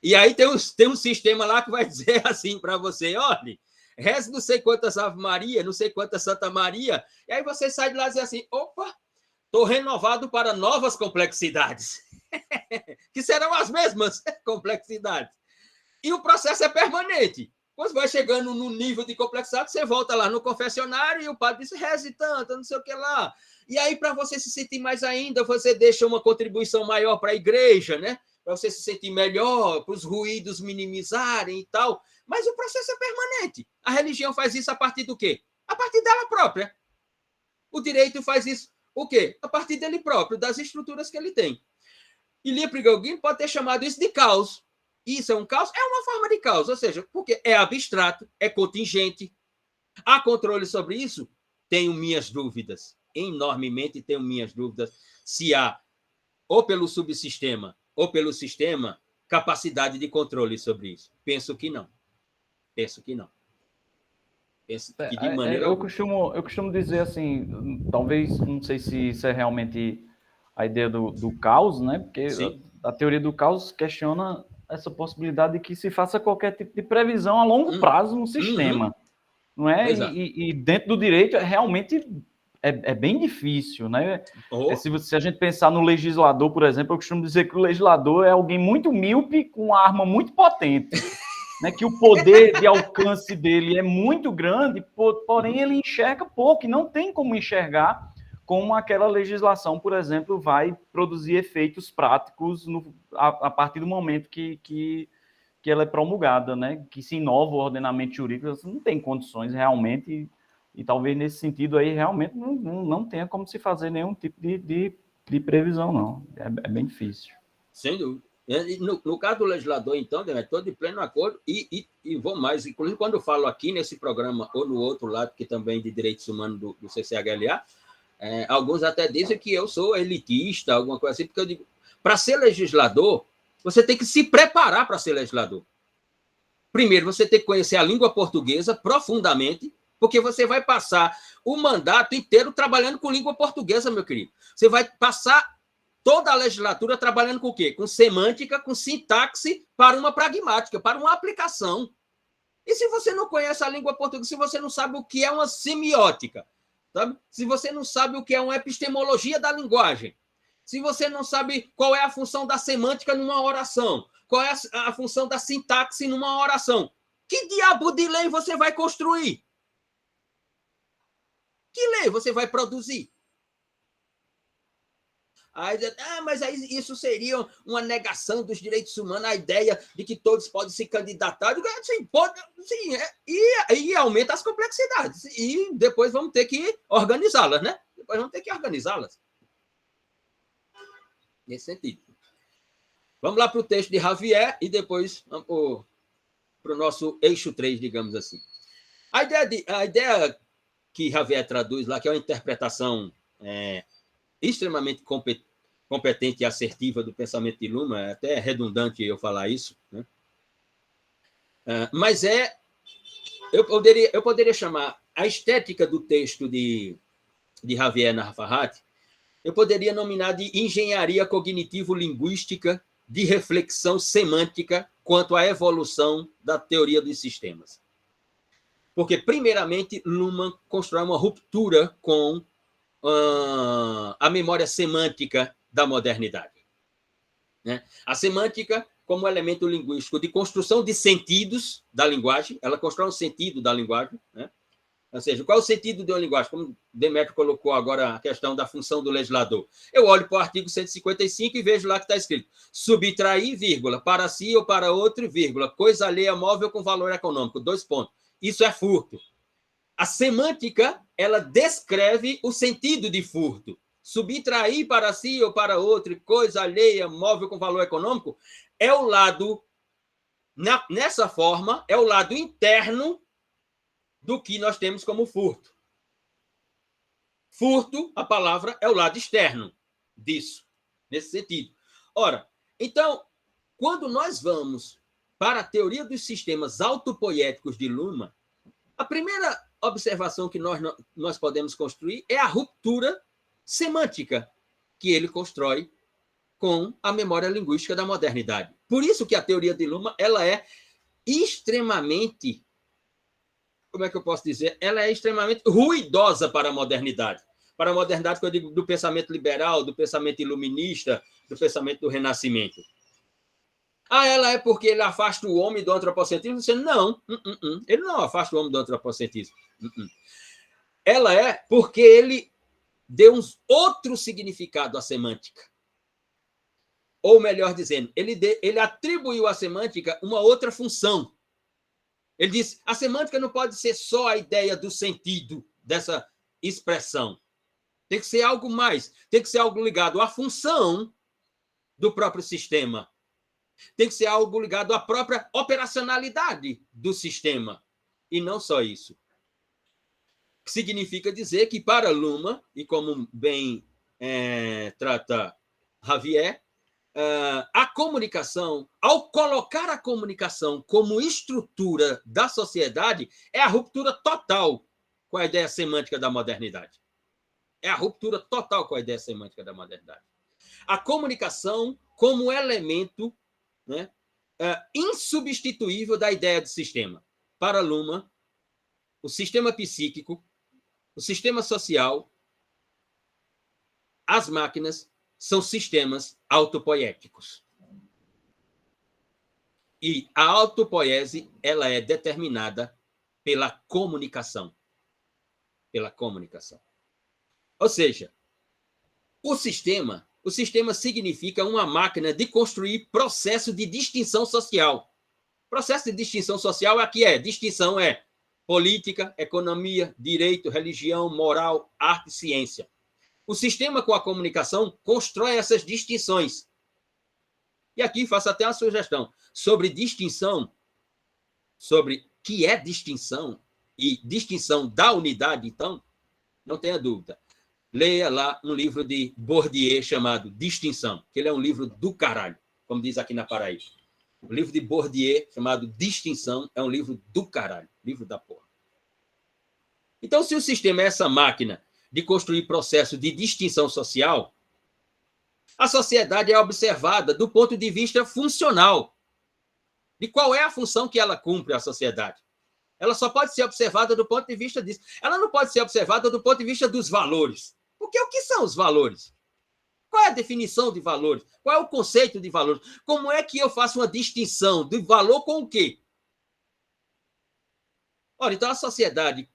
E aí tem um sistema lá que vai dizer assim para você, olha, reze não sei quantas Ave Maria, não sei quantas Santa Maria, e aí você sai de lá e diz assim, opa, estou renovado para novas complexidades, que serão as mesmas complexidades. E o processo é permanente. Quando vai chegando no nível de complexidade, você volta lá no confessionário e o padre diz, reze tanto, não sei o que lá. E aí, para você se sentir mais ainda, você deixa uma contribuição maior para a igreja, né? Para você se sentir melhor, para os ruídos minimizarem e tal. Mas o processo é permanente. A religião faz isso a partir do quê? A partir dela própria. O direito faz isso o quê? A partir dele próprio, das estruturas que ele tem. Ilya Prigogine pode ter chamado isso de caos. Isso é um caos? É uma forma de caos, ou seja, porque é abstrato, é contingente. Há controle sobre isso? Tenho minhas dúvidas. Enormemente tenho minhas dúvidas se há, ou pelo subsistema, ou pelo sistema, capacidade de controle sobre isso. Penso que não. Penso que de maneira... Eu costumo dizer assim, talvez, não sei se isso é realmente a ideia do caos, né? Porque a teoria do caos questiona essa possibilidade de que se faça qualquer tipo de previsão a longo prazo no sistema. Não é? E dentro do direito, realmente é bem difícil, né? Se a gente pensar no legislador, por exemplo, eu costumo dizer que o legislador é alguém muito míope com uma arma muito potente, né? Que o poder de alcance dele é muito grande, porém ele enxerga pouco, e não tem como enxergar como aquela legislação, por exemplo, vai produzir efeitos práticos a partir do momento que ela é promulgada, né? Que se inova o ordenamento jurídico, não tem condições realmente, e talvez nesse sentido aí realmente não tenha como se fazer nenhum tipo de previsão, não. É bem difícil. Sem dúvida. No caso do legislador, então, estou de pleno acordo e vou mais. Inclusive, quando eu falo aqui nesse programa ou no outro lado, que também de direitos humanos do CCHLA, alguns até dizem que eu sou elitista, alguma coisa assim, porque eu digo, para ser legislador, você tem que se preparar para ser legislador. Primeiro, você tem que conhecer a língua portuguesa profundamente, porque você vai passar o mandato inteiro trabalhando com língua portuguesa, meu querido. Você vai passar toda a legislatura trabalhando com o quê? Com semântica, com sintaxe para uma pragmática, para uma aplicação. E se você não conhece a língua portuguesa, se você não sabe o que é uma semiótica, sabe? Se você não sabe o que é uma epistemologia da linguagem, se você não sabe qual é a função da semântica numa oração, qual é a função da sintaxe numa oração, que diabo de lei você vai construir? Que lei você vai produzir? Aí, mas aí isso seria uma negação dos direitos humanos, a ideia de que todos podem se candidatar. Sim, pode, sim, e aumenta as complexidades. E depois vamos ter que organizá-las, né? Depois vamos ter que organizá-las. Nesse sentido. Vamos lá para o texto de Javier e depois vamos para o nosso eixo 3, digamos assim. A ideia que Javier traduz lá, que é uma interpretação extremamente competente e assertiva do pensamento de Luhmann, é até redundante eu falar isso, né? Mas eu poderia chamar a estética do texto de Javier Narfarrat, eu poderia nominar de engenharia cognitivo-linguística de reflexão semântica quanto à evolução da teoria dos sistemas. Porque, primeiramente, Luhmann constrói uma ruptura com a memória semântica da modernidade, né? A semântica, como elemento linguístico de construção de sentidos da linguagem, ela constrói um sentido da linguagem, né? Ou seja, qual é o sentido de uma linguagem? Como Demétrio colocou agora a questão da função do legislador. Eu olho para o artigo 155 e vejo lá que está escrito: subtrair, vírgula, para si ou para outro, vírgula, coisa alheia móvel com valor econômico, 2 pontos. Isso é furto. A semântica, ela descreve o sentido de furto. Subtrair para si ou para outro, coisa alheia móvel com valor econômico, é o lado, nessa forma, é o lado interno do que nós temos como furto. Furto, a palavra, é o lado externo disso, nesse sentido. Ora, então, quando nós vamos para a teoria dos sistemas autopoéticos de Luhmann, a primeira observação que nós podemos construir é a ruptura semântica que ele constrói com a memória linguística da modernidade. Por isso que a teoria de Luhmann, ela é extremamente, como é que eu posso dizer? Ela é extremamente ruidosa para a modernidade. Para a modernidade, que eu digo, do pensamento liberal, do pensamento iluminista, do pensamento do renascimento. Ela é porque ele afasta o homem do antropocentrismo? Você, não, ele não afasta o homem do antropocentrismo. Ela é porque ele deu um outro significado à semântica. Ou melhor dizendo, ele atribuiu à semântica uma outra função. Ele disse, a semântica não pode ser só a ideia do sentido dessa expressão. Tem que ser algo mais, tem que ser algo ligado à função do próprio sistema. Tem que ser algo ligado à própria operacionalidade do sistema. E não só isso. Significa dizer que, para Luhmann, e como bem trata Javier, a comunicação, ao colocar a comunicação como estrutura da sociedade, é a ruptura total com a ideia semântica da modernidade. É a ruptura total com a ideia semântica da modernidade. A comunicação como elemento, né, insubstituível da ideia de sistema. Para Luhmann, o sistema psíquico, o sistema social, as máquinas são sistemas autopoéticos. E a autopoiese, ela é determinada pela comunicação. Pela comunicação. Ou seja, o sistema significa uma máquina de construir processo de distinção social. Processo de distinção social aqui distinção é política, economia, direito, religião, moral, arte, ciência. O sistema com a comunicação constrói essas distinções. E aqui faço até uma sugestão sobre distinção, sobre que é distinção e distinção da unidade, então, não tenha dúvida. Leia lá um livro de Bourdieu chamado Distinção, que ele é um livro do caralho, como diz aqui na Paraíba. O livro de Bourdieu chamado Distinção é um livro do caralho, livro da porra. Então, se o sistema é essa máquina de construir processo de distinção social, a sociedade é observada do ponto de vista funcional. De qual é a função que ela cumpre, a sociedade? Ela só pode ser observada do ponto de vista disso. Ela não pode ser observada do ponto de vista dos valores. Porque o que são os valores? Qual é a definição de valores? Qual é o conceito de valores? Como é que eu faço uma distinção de valor com o quê? Ora, então a sociedade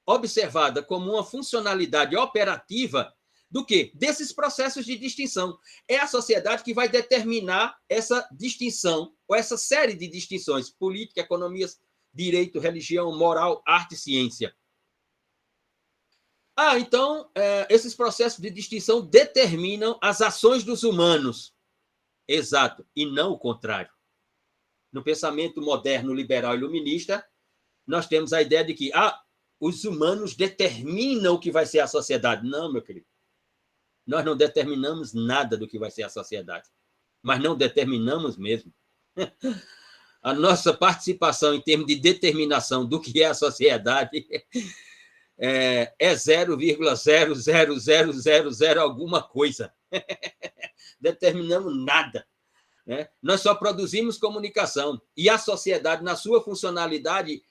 observada como uma funcionalidade operativa do quê? Desses processos de distinção. É a sociedade que vai determinar essa distinção, ou essa série de distinções, política, economia, direito, religião, moral, arte e ciência. Então, esses processos de distinção determinam as ações dos humanos. Exato, e não o contrário. No pensamento moderno, liberal e iluminista, nós temos a ideia de que os humanos determinam o que vai ser a sociedade. Não, meu querido. Nós não determinamos nada do que vai ser a sociedade, mas não determinamos mesmo. A nossa participação em termos de determinação do que é a sociedade é 0,00000 alguma coisa. Determinamos nada. Né? Nós só produzimos comunicação. E a sociedade, na sua funcionalidade,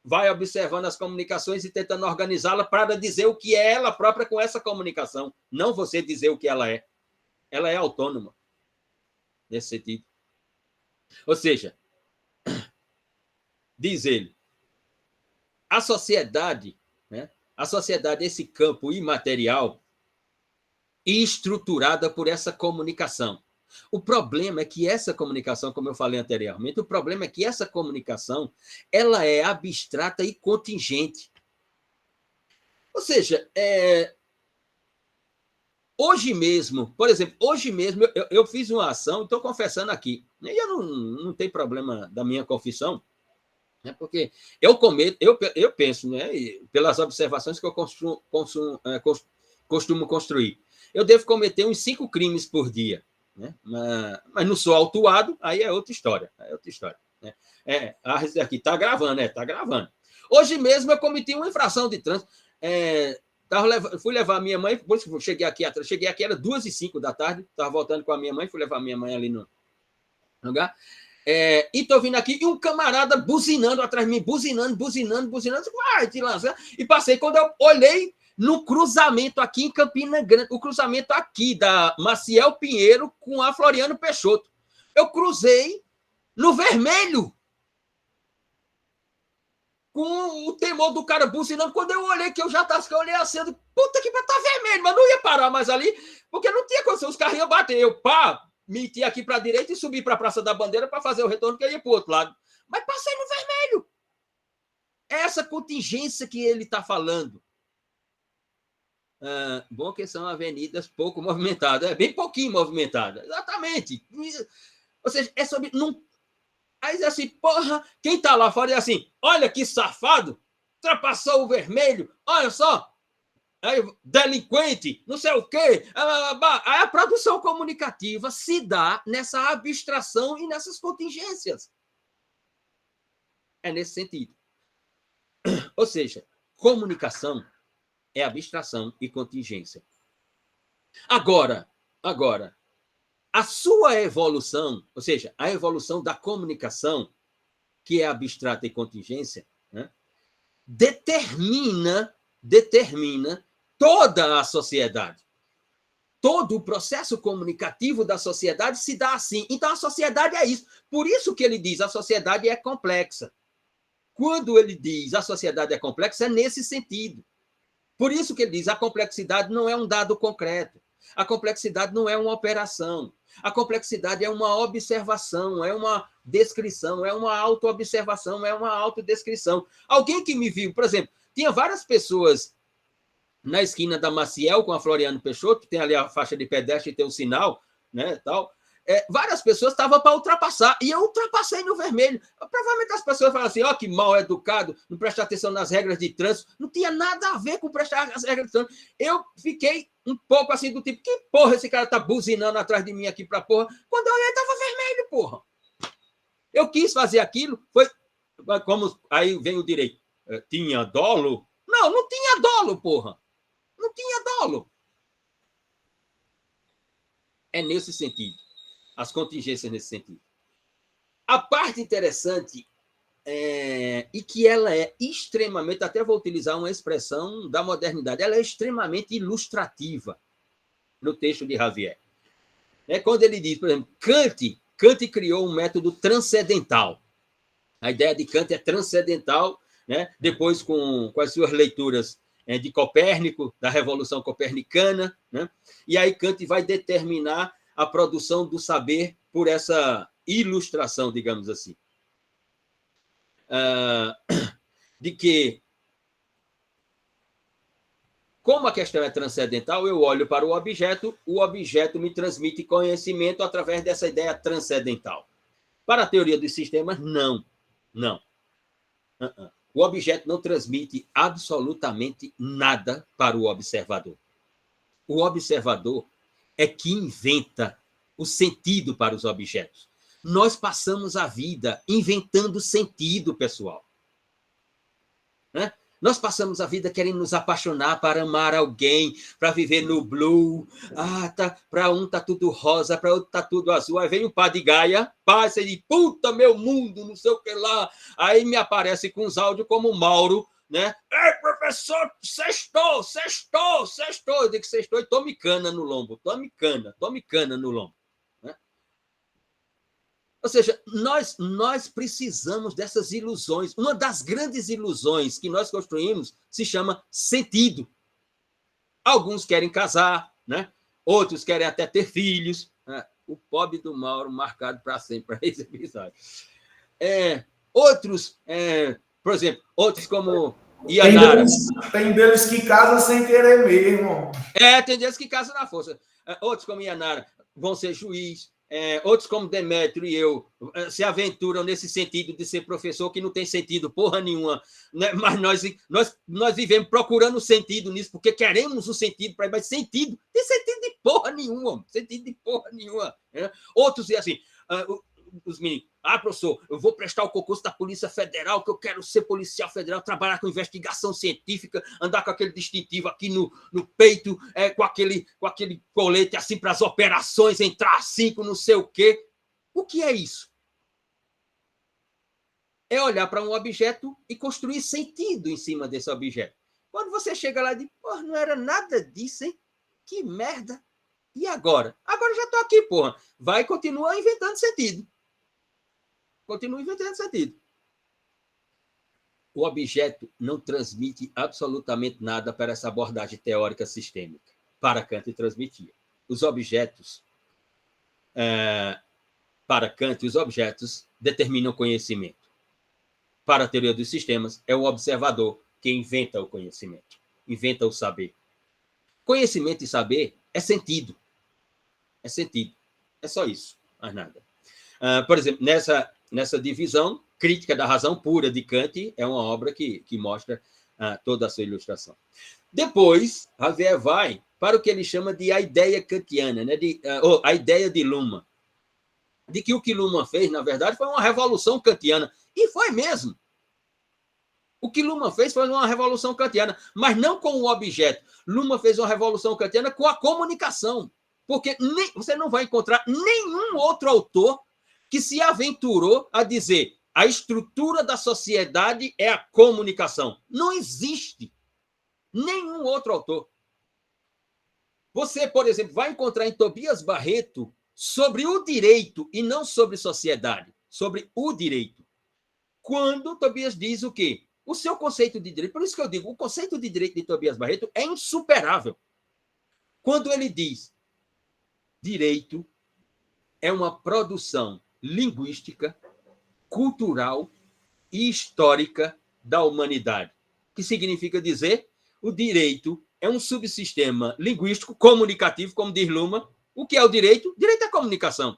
vai observando as comunicações e tentando organizá-la para dizer o que é ela própria com essa comunicação. Não você dizer o que ela é. Ela é autônoma, nesse sentido. Ou seja, diz ele, a sociedade, esse campo imaterial, estruturada por essa comunicação. O problema é que essa comunicação, como eu falei anteriormente, o problema é que essa comunicação ela é abstrata e contingente. Ou seja, hoje mesmo, por exemplo, eu fiz uma ação, estou confessando aqui, e eu não tem problema da minha confissão, né, porque eu penso, né, pelas observações que eu costumo construir, eu devo cometer uns 5 crimes por dia. Né? Mas não sou autuado, aí é outra história. Né? Aqui está gravando, está gravando. Hoje mesmo eu cometi uma infração de trânsito. Fui levar a minha mãe, depois que cheguei aqui, era 2h05 da tarde, estava voltando com a minha mãe, fui levar a minha mãe ali no lugar. E estou vindo aqui, e um camarada buzinando atrás de mim, buzinando, te lança. E passei, quando eu olhei, no cruzamento aqui em Campina Grande, o cruzamento aqui da Maciel Pinheiro com a Floriano Peixoto. Eu cruzei no vermelho, com o temor do cara buzinando. Quando eu olhei, que eu já estava, eu olhei assim, puta que tá vermelho, mas não ia parar mais ali, porque não tinha condição, os carros iam bater. Eu, meti aqui para a direita e subi para a Praça da Bandeira para fazer o retorno, que eu ia para o outro lado. Mas passei no vermelho. É essa contingência que ele está falando. Bom que são avenidas pouco movimentadas, bem pouquinho movimentadas, exatamente. Ou seja, é sobre. Não... Aí diz assim, porra, quem está lá fora diz assim: olha que safado, ultrapassou o vermelho, olha só, aí, delinquente, não sei o quê. Aí a produção comunicativa se dá nessa abstração e nessas contingências. É nesse sentido. Ou seja, comunicação é abstração e contingência. Agora, A sua evolução, ou seja, a evolução da comunicação, que é abstrata e contingência, né, determina toda a sociedade. Todo o processo comunicativo da sociedade se dá assim. Então, a sociedade é isso. Por isso que ele diz, a sociedade é complexa. Quando ele diz a sociedade é complexa, é nesse sentido. Por isso que ele diz, a complexidade não é um dado concreto. A complexidade não é uma operação. A complexidade é uma observação, é uma descrição, é uma autoobservação, é uma autodescrição. Alguém que me viu, por exemplo, tinha várias pessoas na esquina da Maciel com a Floriano Peixoto, tem ali a faixa de pedestre e tem o sinal, né, tal. Várias pessoas estavam para ultrapassar, e eu ultrapassei no vermelho. Provavelmente as pessoas falam assim, ó, que mal educado, não presta atenção nas regras de trânsito. Não tinha nada a ver com prestar as regras de trânsito. Eu fiquei um pouco assim do tipo, que porra esse cara tá buzinando atrás de mim aqui para porra? Quando eu olhei, estava vermelho, porra. Eu quis fazer aquilo, foi como... Aí vem o direito. Tinha dolo? Não, não tinha dolo, porra. Não tinha dolo. É nesse sentido. As contingências nesse sentido. A parte interessante e que ela é extremamente, até vou utilizar uma expressão da modernidade, ela é extremamente ilustrativa no texto de Javier. Quando ele diz, por exemplo, Kant criou um método transcendental. A ideia de Kant é transcendental, né? Depois com as suas leituras de Copérnico, da Revolução Copernicana, né? E aí Kant vai determinar a produção do saber por essa ilustração, digamos assim. De que, como a questão é transcendental, eu olho para o objeto me transmite conhecimento através dessa ideia transcendental. Para a teoria dos sistemas, não. Não. O objeto não transmite absolutamente nada para o observador. O observador é que inventa o sentido para os objetos. Nós passamos a vida inventando sentido, pessoal. Né? Nós passamos a vida querendo nos apaixonar para amar alguém, para viver no blue. Para um tá tudo rosa, para outro tá tudo azul. Aí vem o pá de Gaia, passa e diz, puta, meu mundo, não sei o que lá. Aí me aparece com uns áudios como o Mauro, né? Ei, professor, sextou. Eu digo que sextou e tome cana no lombo. Tome cana no lombo. Né? Ou seja, nós precisamos dessas ilusões. Uma das grandes ilusões que nós construímos se chama sentido. Alguns querem casar, né? Outros querem até ter filhos. Né? O pobre do Mauro marcado para sempre para esse episódio. Outros... por exemplo, outros como Ianara. Tem deles que casam sem querer mesmo. Tem deles que casam na força. Outros como Ianara vão ser juiz. Outros como Demétrio e eu se aventuram nesse sentido de ser professor, que não tem sentido porra nenhuma. Né? Mas nós vivemos procurando sentido nisso, porque queremos o sentido para ir, mas sentido, tem sentido de porra nenhuma. Sentido de porra nenhuma. Né? Outros, assim... os meninos, professor, eu vou prestar o concurso da Polícia Federal, que eu quero ser policial federal, trabalhar com investigação científica, andar com aquele distintivo aqui no peito, com aquele colete assim para as operações, entrar assim com não sei o quê. O que é isso? É olhar para um objeto e construir sentido em cima desse objeto. Quando você chega lá e diz, porra, não era nada disso, hein? Que merda. E agora? Agora já estou aqui, porra. Vai continuar inventando sentido. Continua inventando sentido. O objeto não transmite absolutamente nada para essa abordagem teórica sistêmica. Para Kant, transmitia. Os objetos, para Kant, os objetos determinam conhecimento. Para a teoria dos sistemas, é o observador que inventa o conhecimento, inventa o saber. Conhecimento e saber é sentido. É sentido. É só isso, mais nada. Por exemplo, nessa divisão, Crítica da Razão Pura de Kant é uma obra que mostra toda a sua ilustração. Depois, Javier vai para o que ele chama de a ideia kantiana, né? A ideia de Luhmann. De que o que Luhmann fez, na verdade, foi uma revolução kantiana. E foi mesmo. O que Luhmann fez foi uma revolução kantiana, mas não com o objeto. Luhmann fez uma revolução kantiana com a comunicação. Porque você não vai encontrar nenhum outro autor que se aventurou a dizer a estrutura da sociedade é a comunicação. Não existe nenhum outro autor. Você, por exemplo, vai encontrar em Tobias Barreto sobre o direito e não sobre sociedade, sobre o direito. Quando Tobias diz o quê? O seu conceito de direito, por isso que eu digo, o conceito de direito de Tobias Barreto é insuperável. Quando ele diz direito é uma produção linguística, cultural e histórica da humanidade. O que significa dizer? O direito é um subsistema linguístico, comunicativo, como diz Luhmann. O que é o direito? Direito é comunicação.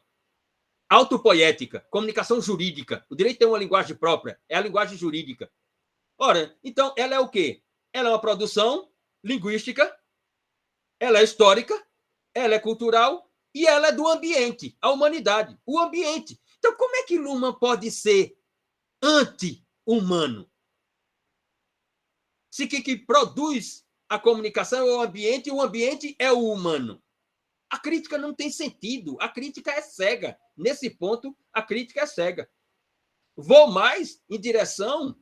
Autopoética, comunicação jurídica. O direito tem uma linguagem própria, é a linguagem jurídica. Ora, então, ela é o quê? Ela é uma produção linguística, ela é histórica, ela é cultural e ela é do ambiente, a humanidade, o ambiente. Então, como é que Luhmann pode ser anti-humano? Se que produz a comunicação é o ambiente e o ambiente é o humano. A crítica não tem sentido, a crítica é cega. Nesse ponto, a crítica é cega. Vou mais em direção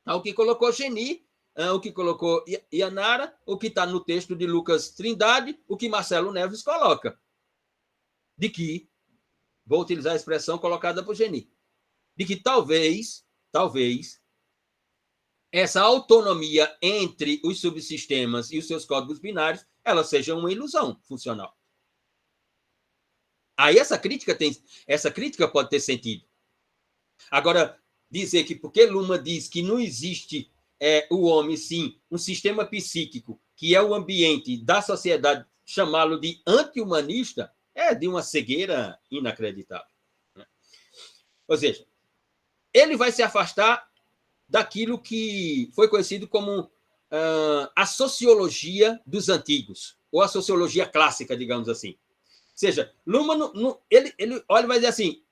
ao que colocou Geni, o que colocou Ianara, o que está no texto de Lucas Trindade, o que Marcelo Neves coloca. De que, vou utilizar a expressão colocada por Geni, de que talvez, essa autonomia entre os subsistemas e os seus códigos binários, ela seja uma ilusão funcional. Aí essa crítica pode ter sentido. Agora, dizer que porque Luhmann diz que não existe o homem, sim, um sistema psíquico, que é o ambiente da sociedade, chamá-lo de anti-humanista, é de uma cegueira inacreditável. Ou seja, ele vai se afastar daquilo que foi conhecido como a sociologia dos antigos, ou a sociologia clássica, digamos assim. Ou seja, Luhmann, ele olha e vai dizer assim,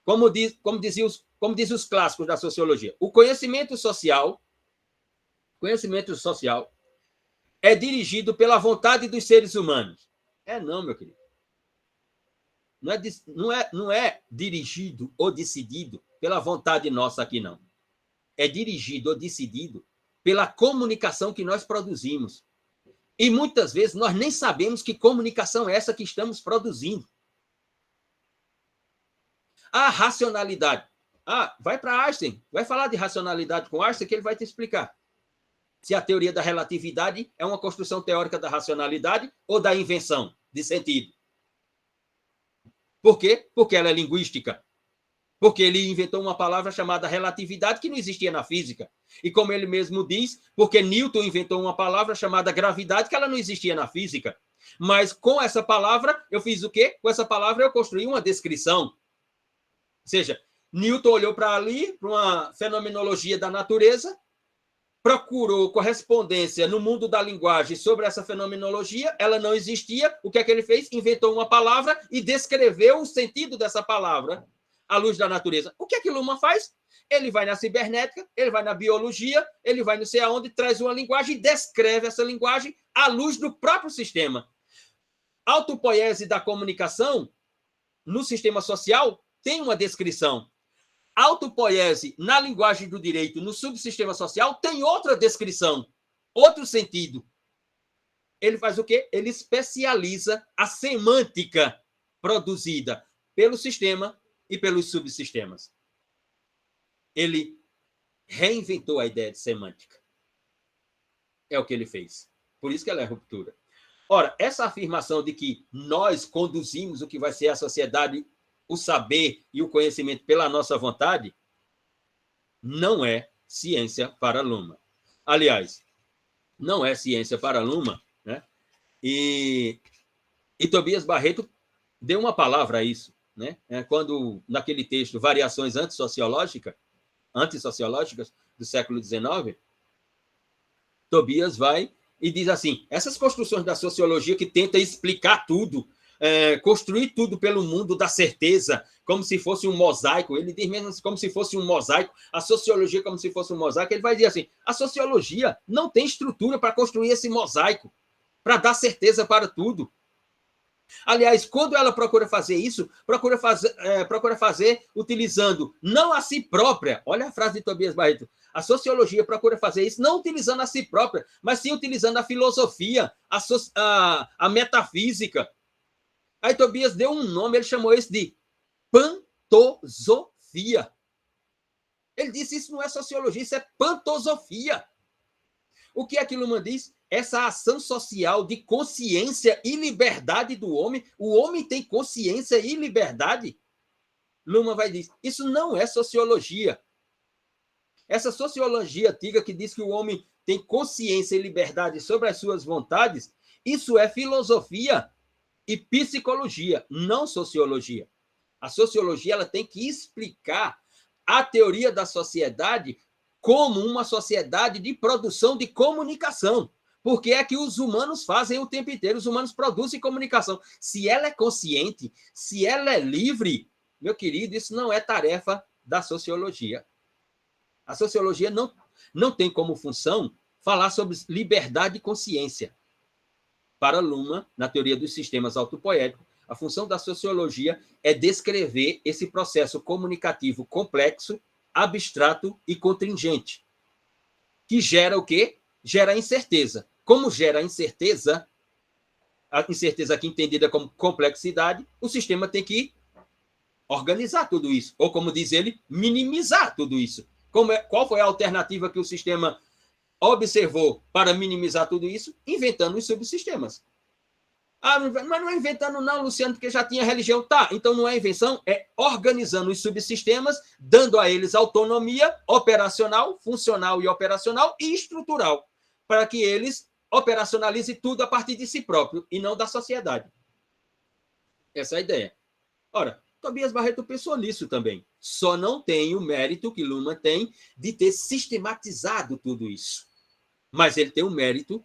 como dizem os clássicos da sociologia, o conhecimento social é dirigido pela vontade dos seres humanos. Não, meu querido. Não é dirigido ou decidido pela vontade nossa aqui, não. É dirigido ou decidido pela comunicação que nós produzimos. E muitas vezes nós nem sabemos que comunicação é essa que estamos produzindo. A racionalidade. Vai para Einstein, vai falar de racionalidade com Einstein que ele vai te explicar. Se a teoria da relatividade é uma construção teórica da racionalidade ou da invenção de sentido. Por quê? Porque ela é linguística. Porque ele inventou uma palavra chamada relatividade que não existia na física. E como ele mesmo diz, porque Newton inventou uma palavra chamada gravidade que ela não existia na física. Mas com essa palavra, eu fiz o quê? Com essa palavra eu construí uma descrição. Ou seja, Newton olhou para ali, para uma fenomenologia da natureza, procurou correspondência no mundo da linguagem sobre essa fenomenologia, ela não existia. O que é que ele fez? Inventou uma palavra e descreveu o sentido dessa palavra à luz da natureza. O que é que Luhmann faz? Ele vai na cibernética, ele vai na biologia, ele vai não sei aonde, traz uma linguagem e descreve essa linguagem à luz do próprio sistema. A autopoiese da comunicação no sistema social tem uma descrição. A autopoiese na linguagem do direito, no subsistema social, tem outra descrição, outro sentido. Ele faz o quê? Ele especializa a semântica produzida pelo sistema e pelos subsistemas. Ele reinventou a ideia de semântica. É o que ele fez. Por isso que ela é ruptura. Ora, essa afirmação de que nós conduzimos o que vai ser a sociedade, o saber e o conhecimento pela nossa vontade, não é ciência para Luhmann. Aliás, não é ciência para Luhmann, né? E Tobias Barreto deu uma palavra a isso, né? Quando, naquele texto, Variações Antissociológicas do século XIX, Tobias vai e diz assim, essas construções da sociologia que tenta explicar tudo, construir tudo pelo mundo da certeza, como se fosse um mosaico, ele diz mesmo como se fosse um mosaico, a sociologia como se fosse um mosaico, ele vai dizer assim, a sociologia não tem estrutura para construir esse mosaico, para dar certeza para tudo. Aliás, quando ela procura fazer isso, procura fazer utilizando não a si própria. Olha a frase de Tobias Barreto. A sociologia procura fazer isso não utilizando a si própria, mas sim utilizando a filosofia, a metafísica. Aí Tobias deu um nome, ele chamou isso de pantosofia. Ele disse, isso não é sociologia, isso é pantosofia. O que é que Luhmann diz? Essa ação social de consciência e liberdade do homem. O homem tem consciência e liberdade? Luhmann vai dizer, isso não é sociologia. Essa sociologia antiga que diz que o homem tem consciência e liberdade sobre as suas vontades, isso é filosofia e psicologia, não sociologia. A sociologia ela tem que explicar a teoria da sociedade como uma sociedade de produção de comunicação. Porque é que os humanos fazem o tempo inteiro, os humanos produzem comunicação. Se ela é consciente, se ela é livre, meu querido, isso não é tarefa da sociologia. A sociologia não tem como função falar sobre liberdade e consciência. Para Luhmann, na teoria dos sistemas autopoéticos, a função da sociologia é descrever esse processo comunicativo complexo, abstrato e contingente, que gera o quê? Gera incerteza. Como gera incerteza, a incerteza aqui entendida como complexidade, o sistema tem que organizar tudo isso, ou como diz ele, minimizar tudo isso. Qual foi a alternativa que o sistema observou para minimizar tudo isso? Inventando os subsistemas. Ah, mas não é inventando não, Luciano, porque já tinha religião. Tá, então não é invenção, é organizando os subsistemas, dando a eles autonomia operacional, funcional e operacional e estrutural, para que eles operacionalizem tudo a partir de si próprio e não da sociedade. Essa é a ideia. Ora, Tobias Barreto pensou nisso também. Só não tem o mérito que Luhmann tem de ter sistematizado tudo isso. Mas ele tem o mérito,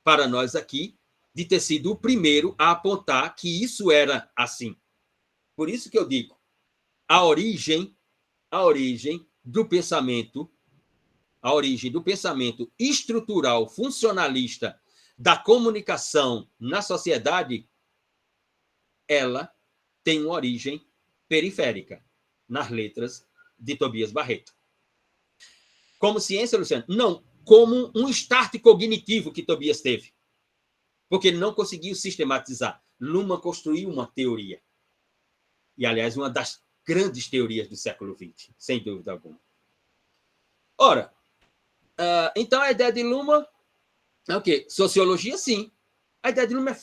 para nós aqui, de ter sido o primeiro a apontar que isso era assim. Por isso que eu digo, a origem do pensamento estrutural, funcionalista da comunicação na sociedade, ela tem uma origem periférica nas letras de Tobias Barreto. Como ciência, Luciano? Não, como um start cognitivo que Tobias teve. Porque ele não conseguiu sistematizar. Luhmann construiu uma teoria. E, aliás, uma das grandes teorias do século XX, sem dúvida alguma. Ora, então a ideia de Luhmann é o quê? Sociologia, sim. A ideia de Luhmann é